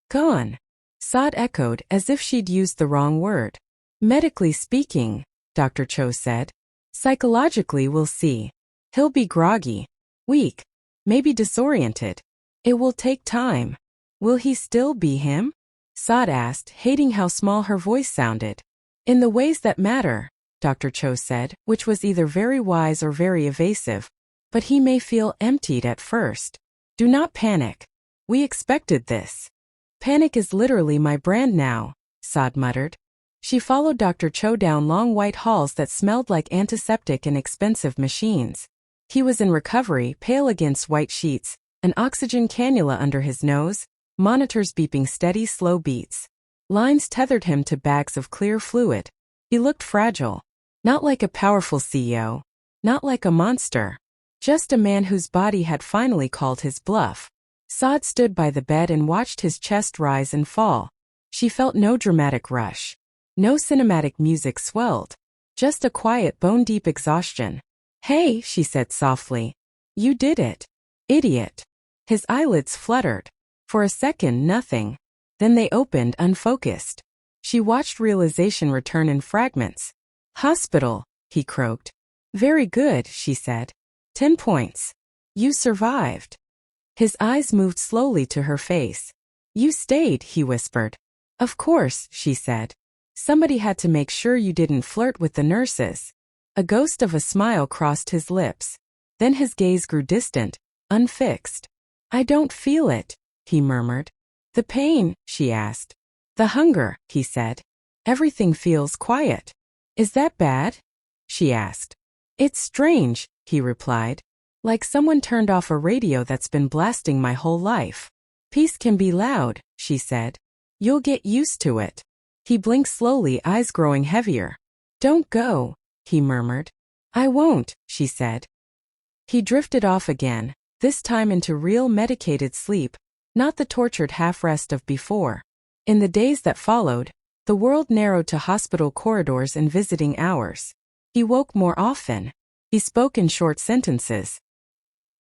Gone. Saad echoed as if she'd used the wrong word. Medically speaking, Dr. Cho said. Psychologically we'll see. He'll be groggy, weak, maybe disoriented. It will take time. Will he still be him? Saad asked, hating how small her voice sounded. In the ways that matter, Dr. Cho said, which was either very wise or very evasive. But he may feel emptied at first. Do not panic. We expected this. Panic is literally my brand now, Saad muttered. She followed Dr. Cho down long white halls that smelled like antiseptic and expensive machines. He was in recovery, pale against white sheets, an oxygen cannula under his nose, monitors beeping steady, slow beats. Lines tethered him to bags of clear fluid. He looked fragile. Not like a powerful CEO. Not like a monster. Just a man whose body had finally called his bluff. Saad stood by the bed and watched his chest rise and fall. She felt no dramatic rush. No cinematic music swelled. Just a quiet, bone-deep exhaustion. Hey, she said softly. You did it. Idiot. His eyelids fluttered. For a second, nothing. Then they opened, unfocused. She watched realization return in fragments. Hospital, he croaked. Very good, she said. 10 points. You survived. His eyes moved slowly to her face. You stayed, he whispered. Of course, she said. Somebody had to make sure you didn't flirt with the nurses. A ghost of a smile crossed his lips. Then his gaze grew distant, unfixed. I don't feel it, he murmured. The pain, she asked. The hunger, he said. Everything feels quiet. Is that bad? She asked. It's strange, he replied. Like someone turned off a radio that's been blasting my whole life. Peace can be loud, she said. You'll get used to it. He blinked slowly, eyes growing heavier. Don't go, he murmured. I won't, she said. He drifted off again, this time into real medicated sleep, not the tortured half-rest of before. In the days that followed, the world narrowed to hospital corridors and visiting hours. He woke more often. He spoke in short sentences.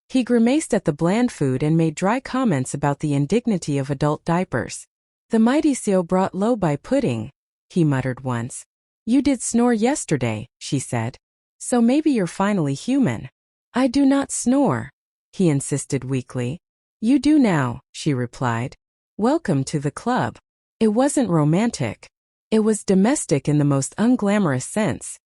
He grimaced at the bland food and made dry comments about the indignity of adult diapers. The mighty Seo brought low by pudding, he muttered once. You did snore yesterday, she said. So maybe you're finally human. I do not snore, he insisted weakly. You do now, she replied. Welcome to the club. It wasn't romantic. It was domestic in the most unglamorous sense.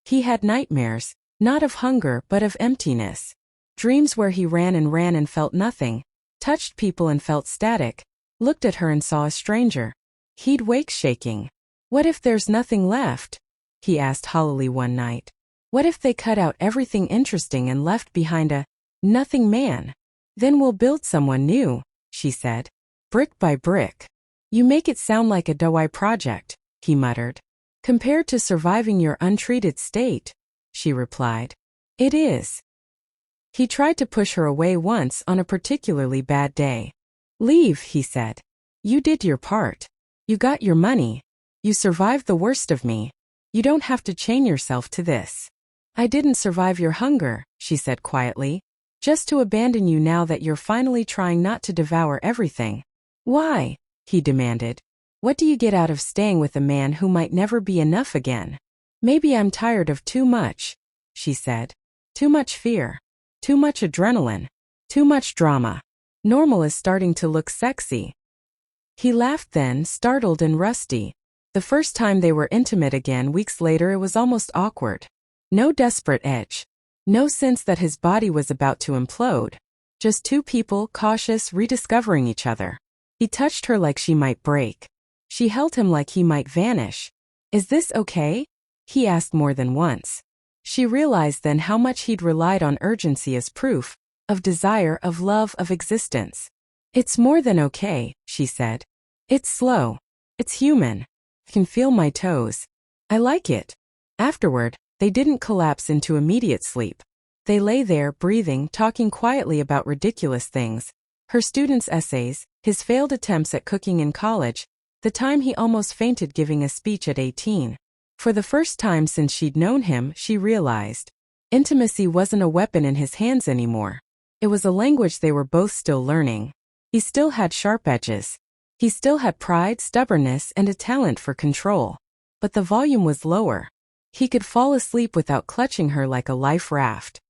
He had nightmares, not of hunger but of emptiness. Dreams where he ran and felt nothing, touched people and felt static, looked at her and saw a stranger. He'd wake shaking. What if there's nothing left? He asked hollowly one night. What if they cut out everything interesting and left behind a nothing man? Then we'll build someone new, she said. Brick by brick. You make it sound like a DIY project, he muttered. Compared to surviving your untreated state, she replied. It is. He tried to push her away once on a particularly bad day. Leave, he said. You did your part. You got your money. You survived the worst of me. You don't have to chain yourself to this. I didn't survive your hunger, she said quietly. Just to abandon you now that you're finally trying not to devour everything. Why? He demanded. What do you get out of staying with a man who might never be enough again? Maybe I'm tired of too much, she said. Too much fear. Too much adrenaline. Too much drama. Normal is starting to look sexy. He laughed then, startled and rusty. The first time they were intimate again weeks later it was almost awkward. No desperate edge. No sense that his body was about to implode. Just two people, cautious, rediscovering each other. He touched her like she might break. She held him like he might vanish. Is this okay? He asked more than once. She realized then how much he'd relied on urgency as proof, of desire, of love, of existence. It's more than okay, she said. It's slow. It's human. I can feel my toes. I like it. Afterward, they didn't collapse into immediate sleep. They lay there, breathing, talking quietly about ridiculous things. Her students' essays, his failed attempts at cooking in college, the time he almost fainted giving a speech at 18. For the first time since she'd known him, she realized. Intimacy wasn't a weapon in his hands anymore. It was a language they were both still learning. He still had sharp edges. He still had pride, stubbornness, and a talent for control. But the volume was lower. He could fall asleep without clutching her like a life raft.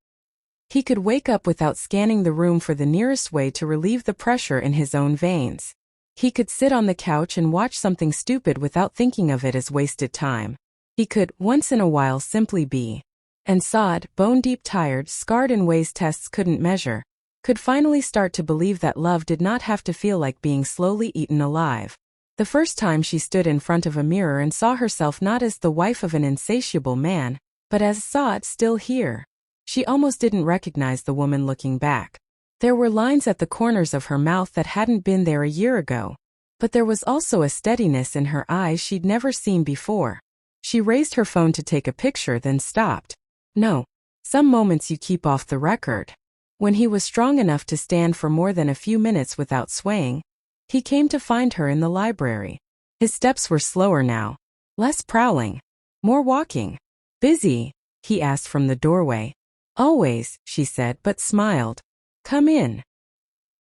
He could wake up without scanning the room for the nearest way to relieve the pressure in his own veins. He could sit on the couch and watch something stupid without thinking of it as wasted time. He could, once in a while, simply be. And Saad, bone-deep tired, scarred in ways tests couldn't measure, could finally start to believe that love did not have to feel like being slowly eaten alive. The first time she stood in front of a mirror and saw herself not as the wife of an insatiable man, but as Saad still here. She almost didn't recognize the woman looking back. There were lines at the corners of her mouth that hadn't been there a year ago. But there was also a steadiness in her eyes she'd never seen before. She raised her phone to take a picture, then stopped. No. Some moments you keep off the record. When he was strong enough to stand for more than a few minutes without swaying, he came to find her in the library. His steps were slower now. Less prowling. More walking. Busy? He asked from the doorway. Always, she said, but smiled. Come in.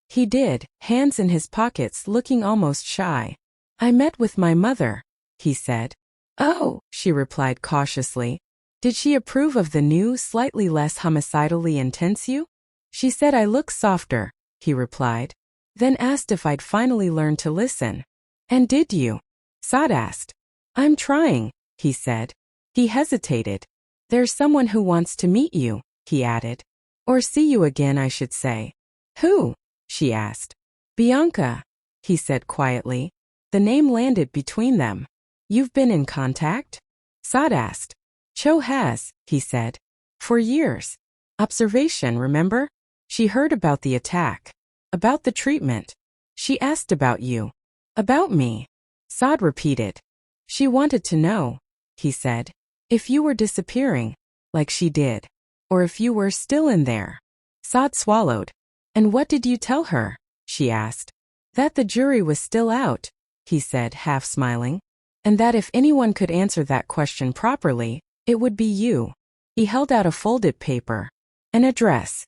He did, hands in his pockets, looking almost shy. I met with my mother, he said. Oh, she replied cautiously. Did she approve of the new, slightly less homicidally intense you? She said I look softer, he replied. Then asked if I'd finally learned to listen. And did you? Saad asked. I'm trying, he said. He hesitated. There's someone who wants to meet you, he added. Or see you again, I should say. Who? She asked. Bianca, he said quietly. The name landed between them. You've been in contact? Saad asked. Cho has, he said. For years. Observation, remember? She heard about the attack. About the treatment. She asked about you. About me. Saad repeated. She wanted to know, he said. If you were disappearing, like she did. Or if you were still in there. Saad swallowed. And what did you tell her? She asked. That the jury was still out, he said, half smiling. And that if anyone could answer that question properly, it would be you. He held out a folded paper. An address.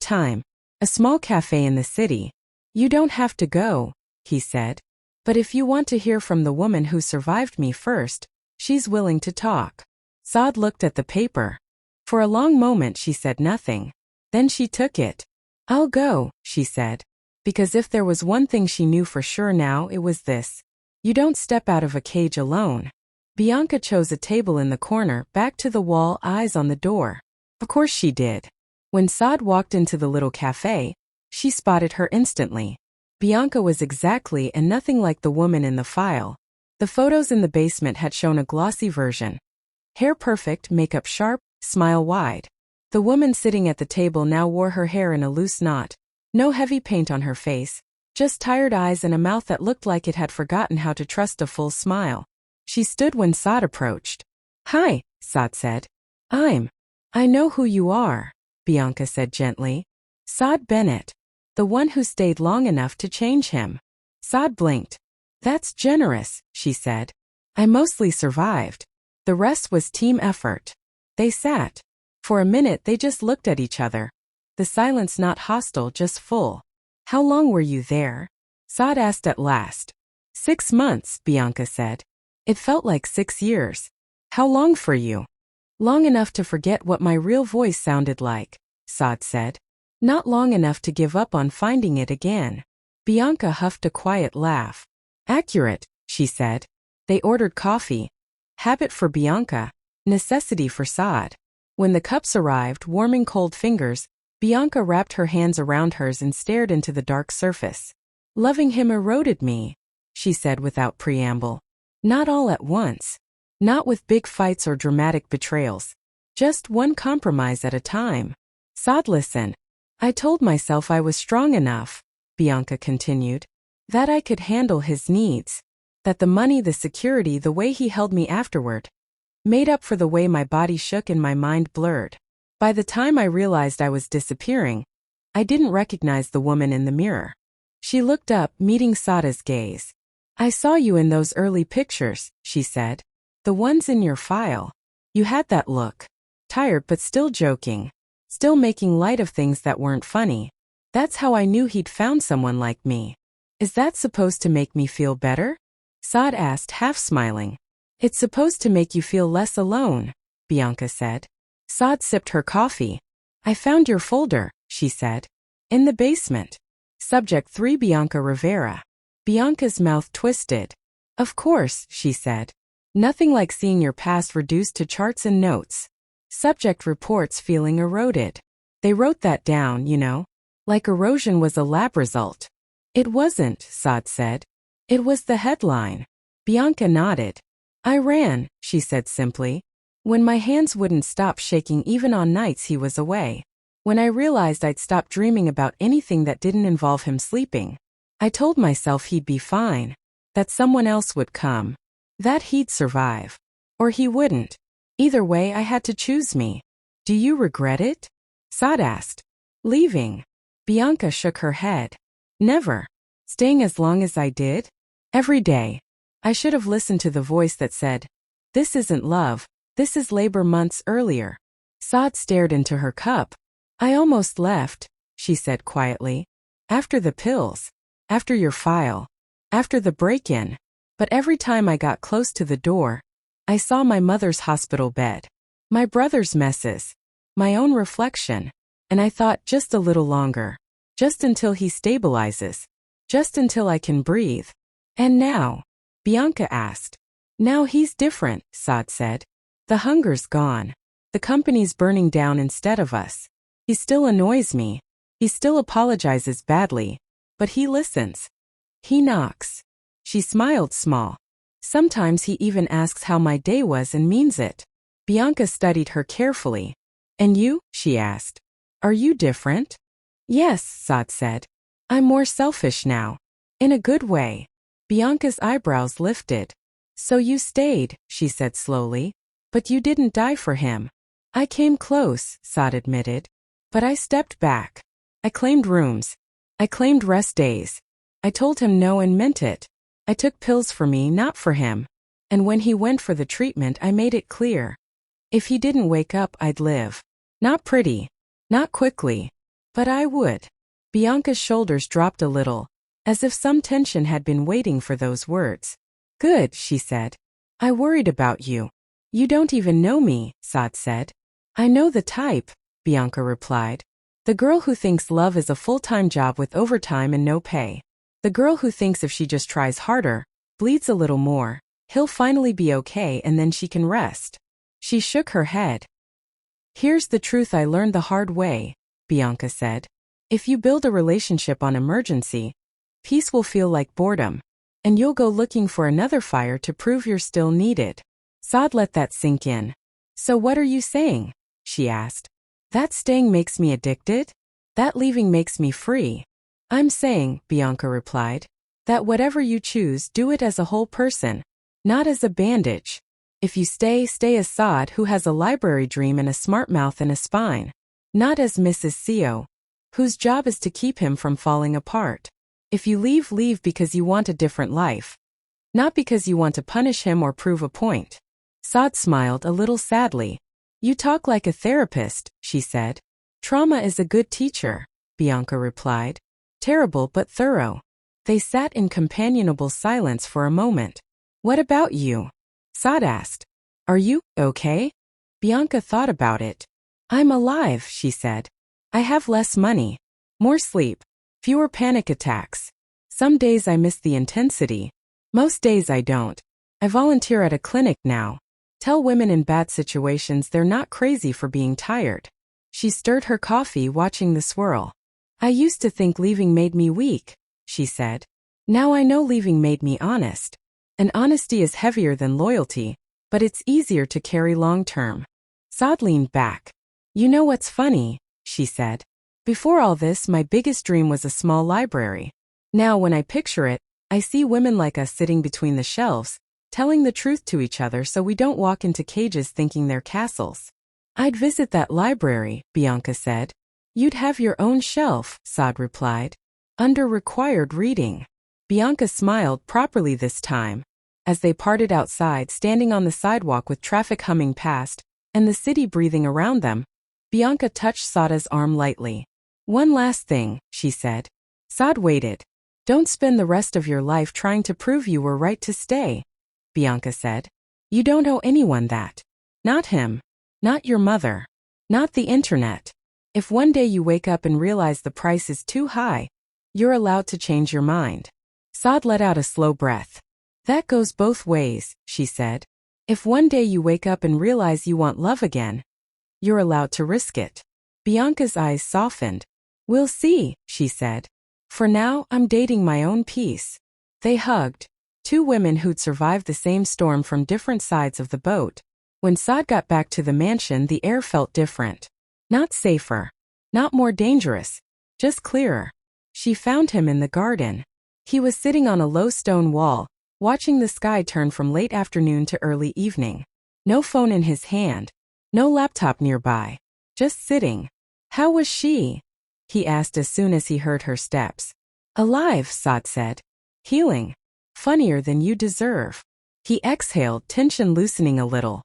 time. A small cafe in the city. You don't have to go, he said. But if you want to hear from the woman who survived me first, she's willing to talk. Saad looked at the paper. For a long moment she said nothing. Then she took it. I'll go, she said. Because if there was one thing she knew for sure now, it was this. You don't step out of a cage alone. Bianca chose a table in the corner, back to the wall, eyes on the door. Of course she did. When Saad walked into the little cafe, she spotted her instantly. Bianca was exactly and nothing like the woman in the file. The photos in the basement had shown a glossy version. Hair perfect, makeup sharp, smile wide. The woman sitting at the table now wore her hair in a loose knot. No heavy paint on her face, just tired eyes and a mouth that looked like it had forgotten how to trust a full smile. She stood when Saad approached. Hi, Saad said. I know who you are, Bianca said gently. Saad Bennett. The one who stayed long enough to change him. Saad blinked. That's generous, she said. I mostly survived. The rest was team effort. They sat. For a minute they just looked at each other. The silence not hostile, just full. How long were you there? Saad asked at last. 6 months, Bianca said. It felt like 6 years. How long for you? Long enough to forget what my real voice sounded like, Saad said. Not long enough to give up on finding it again. Bianca huffed a quiet laugh. Accurate, she said. They ordered coffee. Habit for Bianca, necessity for Saad. When the cups arrived, warming cold fingers, Bianca wrapped her hands around hers and stared into the dark surface. Loving him eroded me, she said without preamble. Not all at once. Not with big fights or dramatic betrayals. Just one compromise at a time. Saad, listen. I told myself I was strong enough, Bianca continued. That I could handle his needs. That the money, the security, the way he held me afterward, made up for the way my body shook and my mind blurred. By the time I realized I was disappearing, I didn't recognize the woman in the mirror. She looked up, meeting Saada's gaze. I saw you in those early pictures, she said. The ones in your file. You had that look. Tired but still joking. Still making light of things that weren't funny. That's how I knew he'd found someone like me. Is that supposed to make me feel better? Saad asked, half smiling. It's supposed to make you feel less alone, Bianca said. Saad sipped her coffee. I found your folder, she said. In the basement. Subject 3, Bianca Rivera. Bianca's mouth twisted. Of course, she said. Nothing like seeing your past reduced to charts and notes. Subject reports feeling eroded. They wrote that down, you know. Like erosion was a lab result. It wasn't, Saad said. It was the headline. Bianca nodded. I ran, she said simply. When my hands wouldn't stop shaking even on nights he was away. When I realized I'd stopped dreaming about anything that didn't involve him sleeping. I told myself he'd be fine. That someone else would come. That he'd survive. Or he wouldn't. Either way I had to choose me. Do you regret it? Saad asked. Leaving. Bianca shook her head. Never. Staying as long as I did? Every day. I should have listened to the voice that said, this isn't love, this is labor months earlier. Saad stared into her cup. I almost left, she said quietly. After the pills. After your file. After the break-in. But every time I got close to the door, I saw my mother's hospital bed. My brother's messes. My own reflection. And I thought just a little longer. Just until he stabilizes. Just until I can breathe. And now? Bianca asked. Now he's different, Saad said. The hunger's gone. The company's burning down instead of us. He still annoys me. He still apologizes badly. But he listens. He knocks. She smiled small. Sometimes he even asks how my day was and means it. Bianca studied her carefully. And you? She asked. Are you different? Yes, Saad said. I'm more selfish now. In a good way. Bianca's eyebrows lifted. So you stayed, she said slowly. But you didn't die for him. I came close, Saad admitted. But I stepped back. I claimed rooms. I claimed rest days. I told him no and meant it. I took pills for me, not for him. And when he went for the treatment, I made it clear. If he didn't wake up, I'd live. Not pretty. Not quickly. But I would. Bianca's shoulders dropped a little, as if some tension had been waiting for those words. Good, she said. I worried about you. You don't even know me, Saad said. I know the type, Bianca replied. The girl who thinks love is a full-time job with overtime and no pay. The girl who thinks if she just tries harder, bleeds a little more, he'll finally be okay and then she can rest. She shook her head. Here's the truth I learned the hard way, Bianca said. If you build a relationship on emergency, peace will feel like boredom, and you'll go looking for another fire to prove you're still needed. Saad let that sink in. So what are you saying? She asked. That staying makes me addicted? That leaving makes me free? I'm saying, Bianca replied, that whatever you choose, do it as a whole person, not as a bandage. If you stay as Saad, who has a library dream and a smart mouth and a spine. Not as Mrs. Seo, whose job is to keep him from falling apart. If you leave, leave because you want a different life, not because you want to punish him or prove a point. Saad smiled a little sadly. You talk like a therapist, she said. Trauma is a good teacher, Bianca replied. Terrible but thorough. They sat in companionable silence for a moment. What about you? Saad asked. Are you okay? Bianca thought about it. I'm alive, she said. I have less money, more sleep, fewer panic attacks. Some days I miss the intensity. Most days I don't. I volunteer at a clinic now. Tell women in bad situations they're not crazy for being tired. She stirred her coffee, watching the swirl. I used to think leaving made me weak, she said. Now I know leaving made me honest. And honesty is heavier than loyalty, but it's easier to carry long term. Saad leaned back. You know what's funny, she said. Before all this, my biggest dream was a small library. Now when I picture it, I see women like us sitting between the shelves, telling the truth to each other so we don't walk into cages thinking they're castles. I'd visit that library, Bianca said. You'd have your own shelf, Saad replied. Under required reading. Bianca smiled properly this time. As they parted outside, standing on the sidewalk with traffic humming past, and the city breathing around them, Bianca touched Saad's arm lightly. One last thing, she said. Saad waited. Don't spend the rest of your life trying to prove you were right to stay, Bianca said. You don't owe anyone that. Not him. Not your mother. Not the internet. If one day you wake up and realize the price is too high, you're allowed to change your mind. Saad let out a slow breath. That goes both ways, she said. If one day you wake up and realize you want love again, you're allowed to risk it. Bianca's eyes softened. We'll see, she said. For now, I'm dating my own peace. They hugged. Two women who'd survived the same storm from different sides of the boat. When Saad got back to the mansion, the air felt different. Not safer. Not more dangerous. Just clearer. She found him in the garden. He was sitting on a low stone wall, watching the sky turn from late afternoon to early evening. No phone in his hand. No laptop nearby. Just sitting. How was she? He asked as soon as he heard her steps. Alive, Saad said. Healing. Funnier than you deserve. He exhaled, tension loosening a little.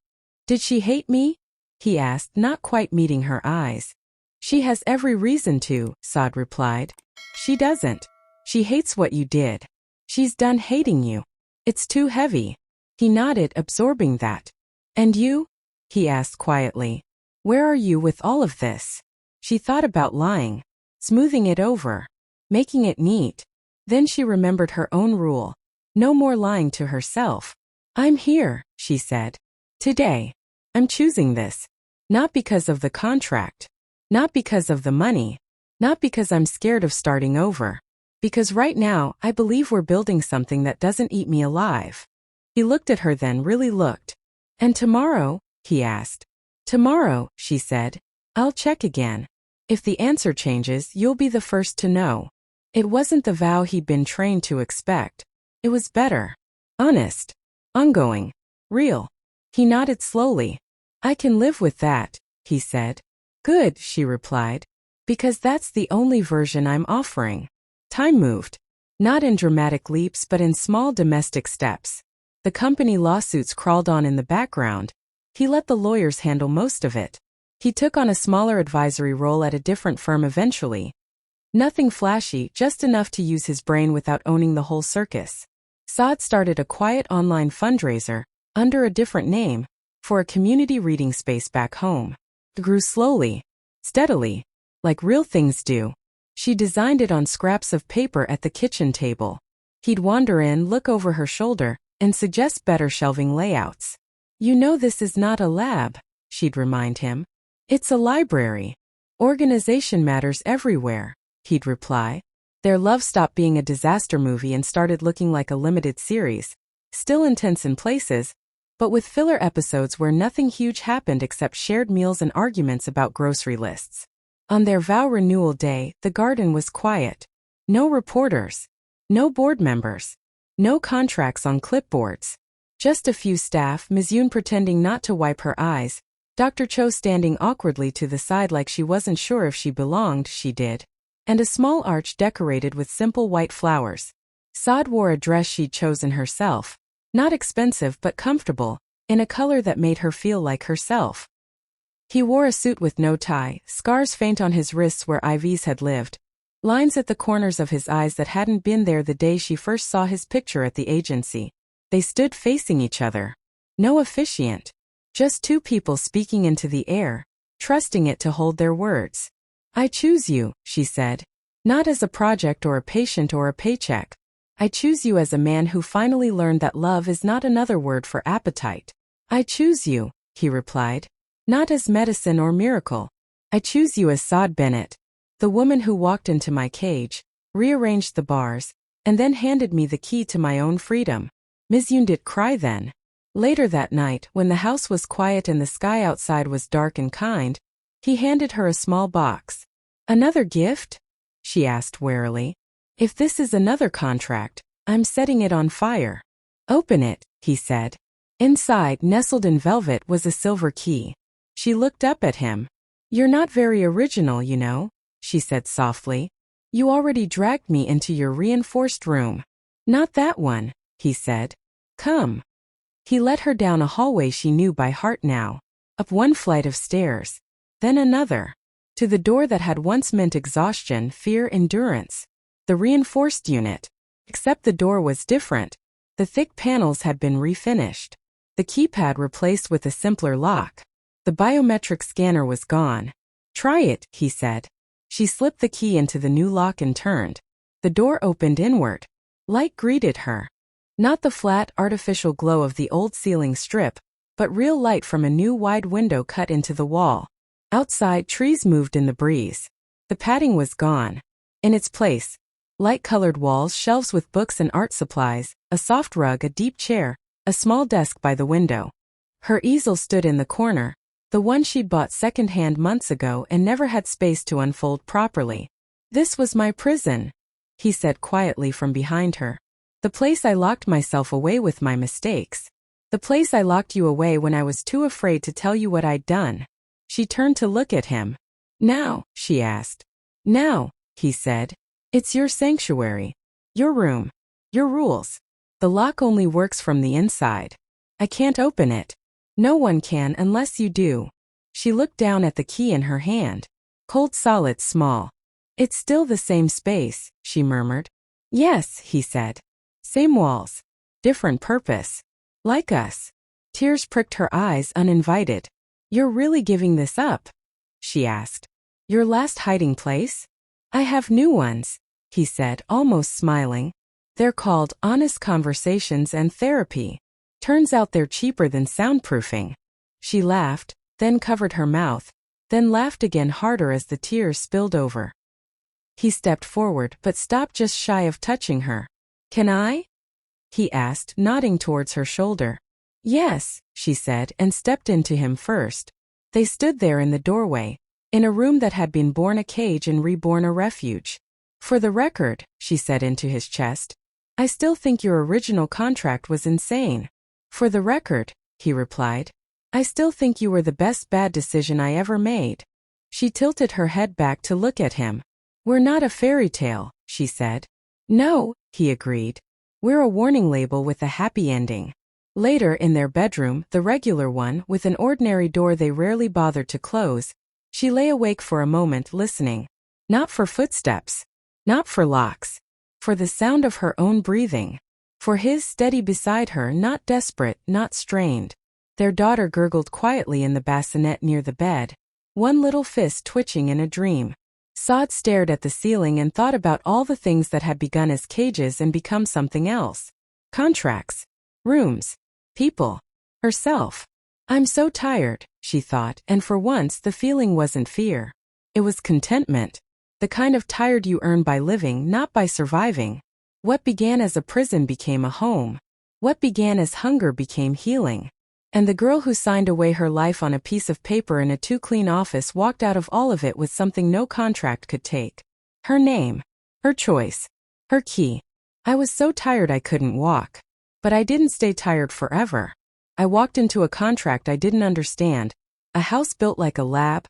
Did she hate me? He asked, not quite meeting her eyes. She has every reason to, Saad replied. She doesn't. She hates what you did. She's done hating you. It's too heavy. He nodded, absorbing that. And you? He asked quietly. Where are you with all of this? She thought about lying, smoothing it over, making it neat. Then she remembered her own rule. No more lying to herself. I'm here, she said. Today. I'm choosing this. Not because of the contract. Not because of the money. Not because I'm scared of starting over. Because right now, I believe we're building something that doesn't eat me alive. He looked at her, then really looked. And tomorrow? He asked. Tomorrow, she said. I'll check again. If the answer changes, you'll be the first to know. It wasn't the vow he'd been trained to expect. It was better. Honest. Ongoing. Real. He nodded slowly. I can live with that, he said. Good, she replied. Because that's the only version I'm offering. Time moved. Not in dramatic leaps but in small domestic steps. The company lawsuits crawled on in the background. He let the lawyers handle most of it. He took on a smaller advisory role at a different firm eventually. Nothing flashy, just enough to use his brain without owning the whole circus. Saad started a quiet online fundraiser, under a different name, for a community reading space back home. It grew slowly, steadily, like real things do. She designed it on scraps of paper at the kitchen table. He'd wander in, look over her shoulder, and suggest better shelving layouts. "You know this is not a lab," she'd remind him. "It's a library. Organization matters everywhere," he'd reply. Their love stopped being a disaster movie and started looking like a limited series, still intense in places, but with filler episodes where nothing huge happened except shared meals and arguments about grocery lists. On their vow renewal day, the garden was quiet. No reporters. No board members. No contracts on clipboards. Just a few staff, Ms. Yoon pretending not to wipe her eyes, Dr. Cho standing awkwardly to the side like she wasn't sure if she belonged, she did, and a small arch decorated with simple white flowers. Saad wore a dress she'd chosen herself, not expensive but comfortable, in a color that made her feel like herself. He wore a suit with no tie, scars faint on his wrists where IVs had lived, lines at the corners of his eyes that hadn't been there the day she first saw his picture at the agency. They stood facing each other. No officiant. Just two people speaking into the air, trusting it to hold their words. "I choose you," she said. "Not as a project or a patient or a paycheck. I choose you as a man who finally learned that love is not another word for appetite." "I choose you," he replied. "Not as medicine or miracle. I choose you as Saad Bennett, the woman who walked into my cage, rearranged the bars, and then handed me the key to my own freedom." Ms. Yoon did cry then. Later that night, when the house was quiet and the sky outside was dark and kind, he handed her a small box. "Another gift?" she asked warily. "If this is another contract, I'm setting it on fire." "Open it," he said. Inside, nestled in velvet, was a silver key. She looked up at him. "You're not very original, you know," she said softly. "You already dragged me into your reinforced room." "Not that one," he said. "Come." He led her down a hallway she knew by heart now, up one flight of stairs, then another, to the door that had once meant exhaustion, fear, endurance. The reinforced unit. Except the door was different. The thick panels had been refinished. The keypad replaced with a simpler lock. The biometric scanner was gone. "Try it," he said. She slipped the key into the new lock and turned. The door opened inward. Light greeted her. Not the flat, artificial glow of the old ceiling strip, but real light from a new wide window cut into the wall. Outside, trees moved in the breeze. The padding was gone. In its place, light-colored walls, shelves with books and art supplies, a soft rug, a deep chair, a small desk by the window. Her easel stood in the corner, the one she'd bought second-hand months ago and never had space to unfold properly. "This was my prison," he said quietly from behind her. "The place I locked myself away with my mistakes. The place I locked you away when I was too afraid to tell you what I'd done." She turned to look at him. "Now?" she asked. "Now," he said. "It's your sanctuary. Your room. Your rules. The lock only works from the inside. I can't open it. No one can unless you do." She looked down at the key in her hand. Cold, solid, small. "It's still the same space," she murmured. "Yes," he said. "Same walls. Different purpose. Like us." Tears pricked her eyes, uninvited. "You're really giving this up?" she asked. "Your last hiding place?" "I have new ones," he said, almost smiling. "They're called honest conversations and therapy. Turns out they're cheaper than soundproofing." She laughed, then covered her mouth, then laughed again harder as the tears spilled over. He stepped forward but stopped just shy of touching her. "Can I?" he asked, nodding towards her shoulder. "Yes," she said, and stepped into him first. They stood there in the doorway, in a room that had been born a cage and reborn a refuge. "For the record," she said into his chest, "I still think your original contract was insane." "For the record," he replied, "I still think you were the best bad decision I ever made." She tilted her head back to look at him. "We're not a fairy tale," she said. "No," he agreed. "We're a warning label with a happy ending." Later, in their bedroom, the regular one, with an ordinary door they rarely bothered to close, she lay awake for a moment listening. Not for footsteps. Not for locks. For the sound of her own breathing. For his steady beside her, not desperate, not strained. Their daughter gurgled quietly in the bassinet near the bed, one little fist twitching in a dream. Saad stared at the ceiling and thought about all the things that had begun as cages and become something else. Contracts. Rooms. People. Herself. I'm so tired, she thought, and for once the feeling wasn't fear. It was contentment. The kind of tired you earn by living, not by surviving. What began as a prison became a home. What began as hunger became healing. And the girl who signed away her life on a piece of paper in a too-clean office walked out of all of it with something no contract could take. Her name. Her choice. Her key. I was so tired I couldn't walk. But I didn't stay tired forever. I walked into a contract I didn't understand, a house built like a lab,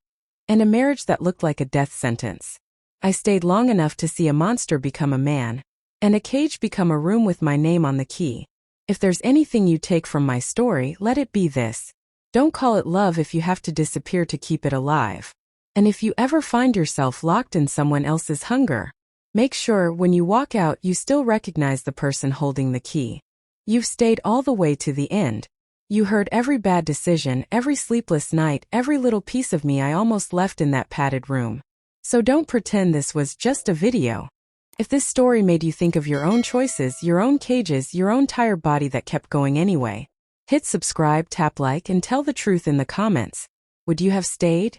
and a marriage that looked like a death sentence. I stayed long enough to see a monster become a man, and a cage become a room with my name on the key. If there's anything you take from my story, let it be this. Don't call it love if you have to disappear to keep it alive. And if you ever find yourself locked in someone else's hunger, make sure when you walk out you still recognize the person holding the key. You've stayed all the way to the end. You heard every bad decision, every sleepless night, every little piece of me I almost left in that padded room. So don't pretend this was just a video. If this story made you think of your own choices, your own cages, your own tired body that kept going anyway, hit subscribe, tap like, and tell the truth in the comments. Would you have stayed?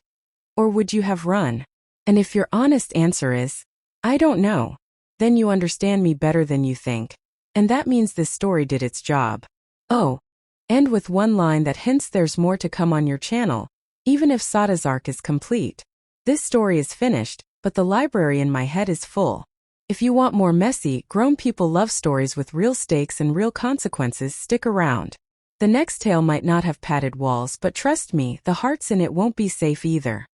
Or would you have run? And if your honest answer is, I don't know, then you understand me better than you think. And that means this story did its job. Oh, end with one line that hints there's more to come on your channel, even if Sada's arc is complete. This story is finished, but the library in my head is full. If you want more messy, grown people love stories with real stakes and real consequences, stick around. The next tale might not have padded walls, but trust me, the hearts in it won't be safe either.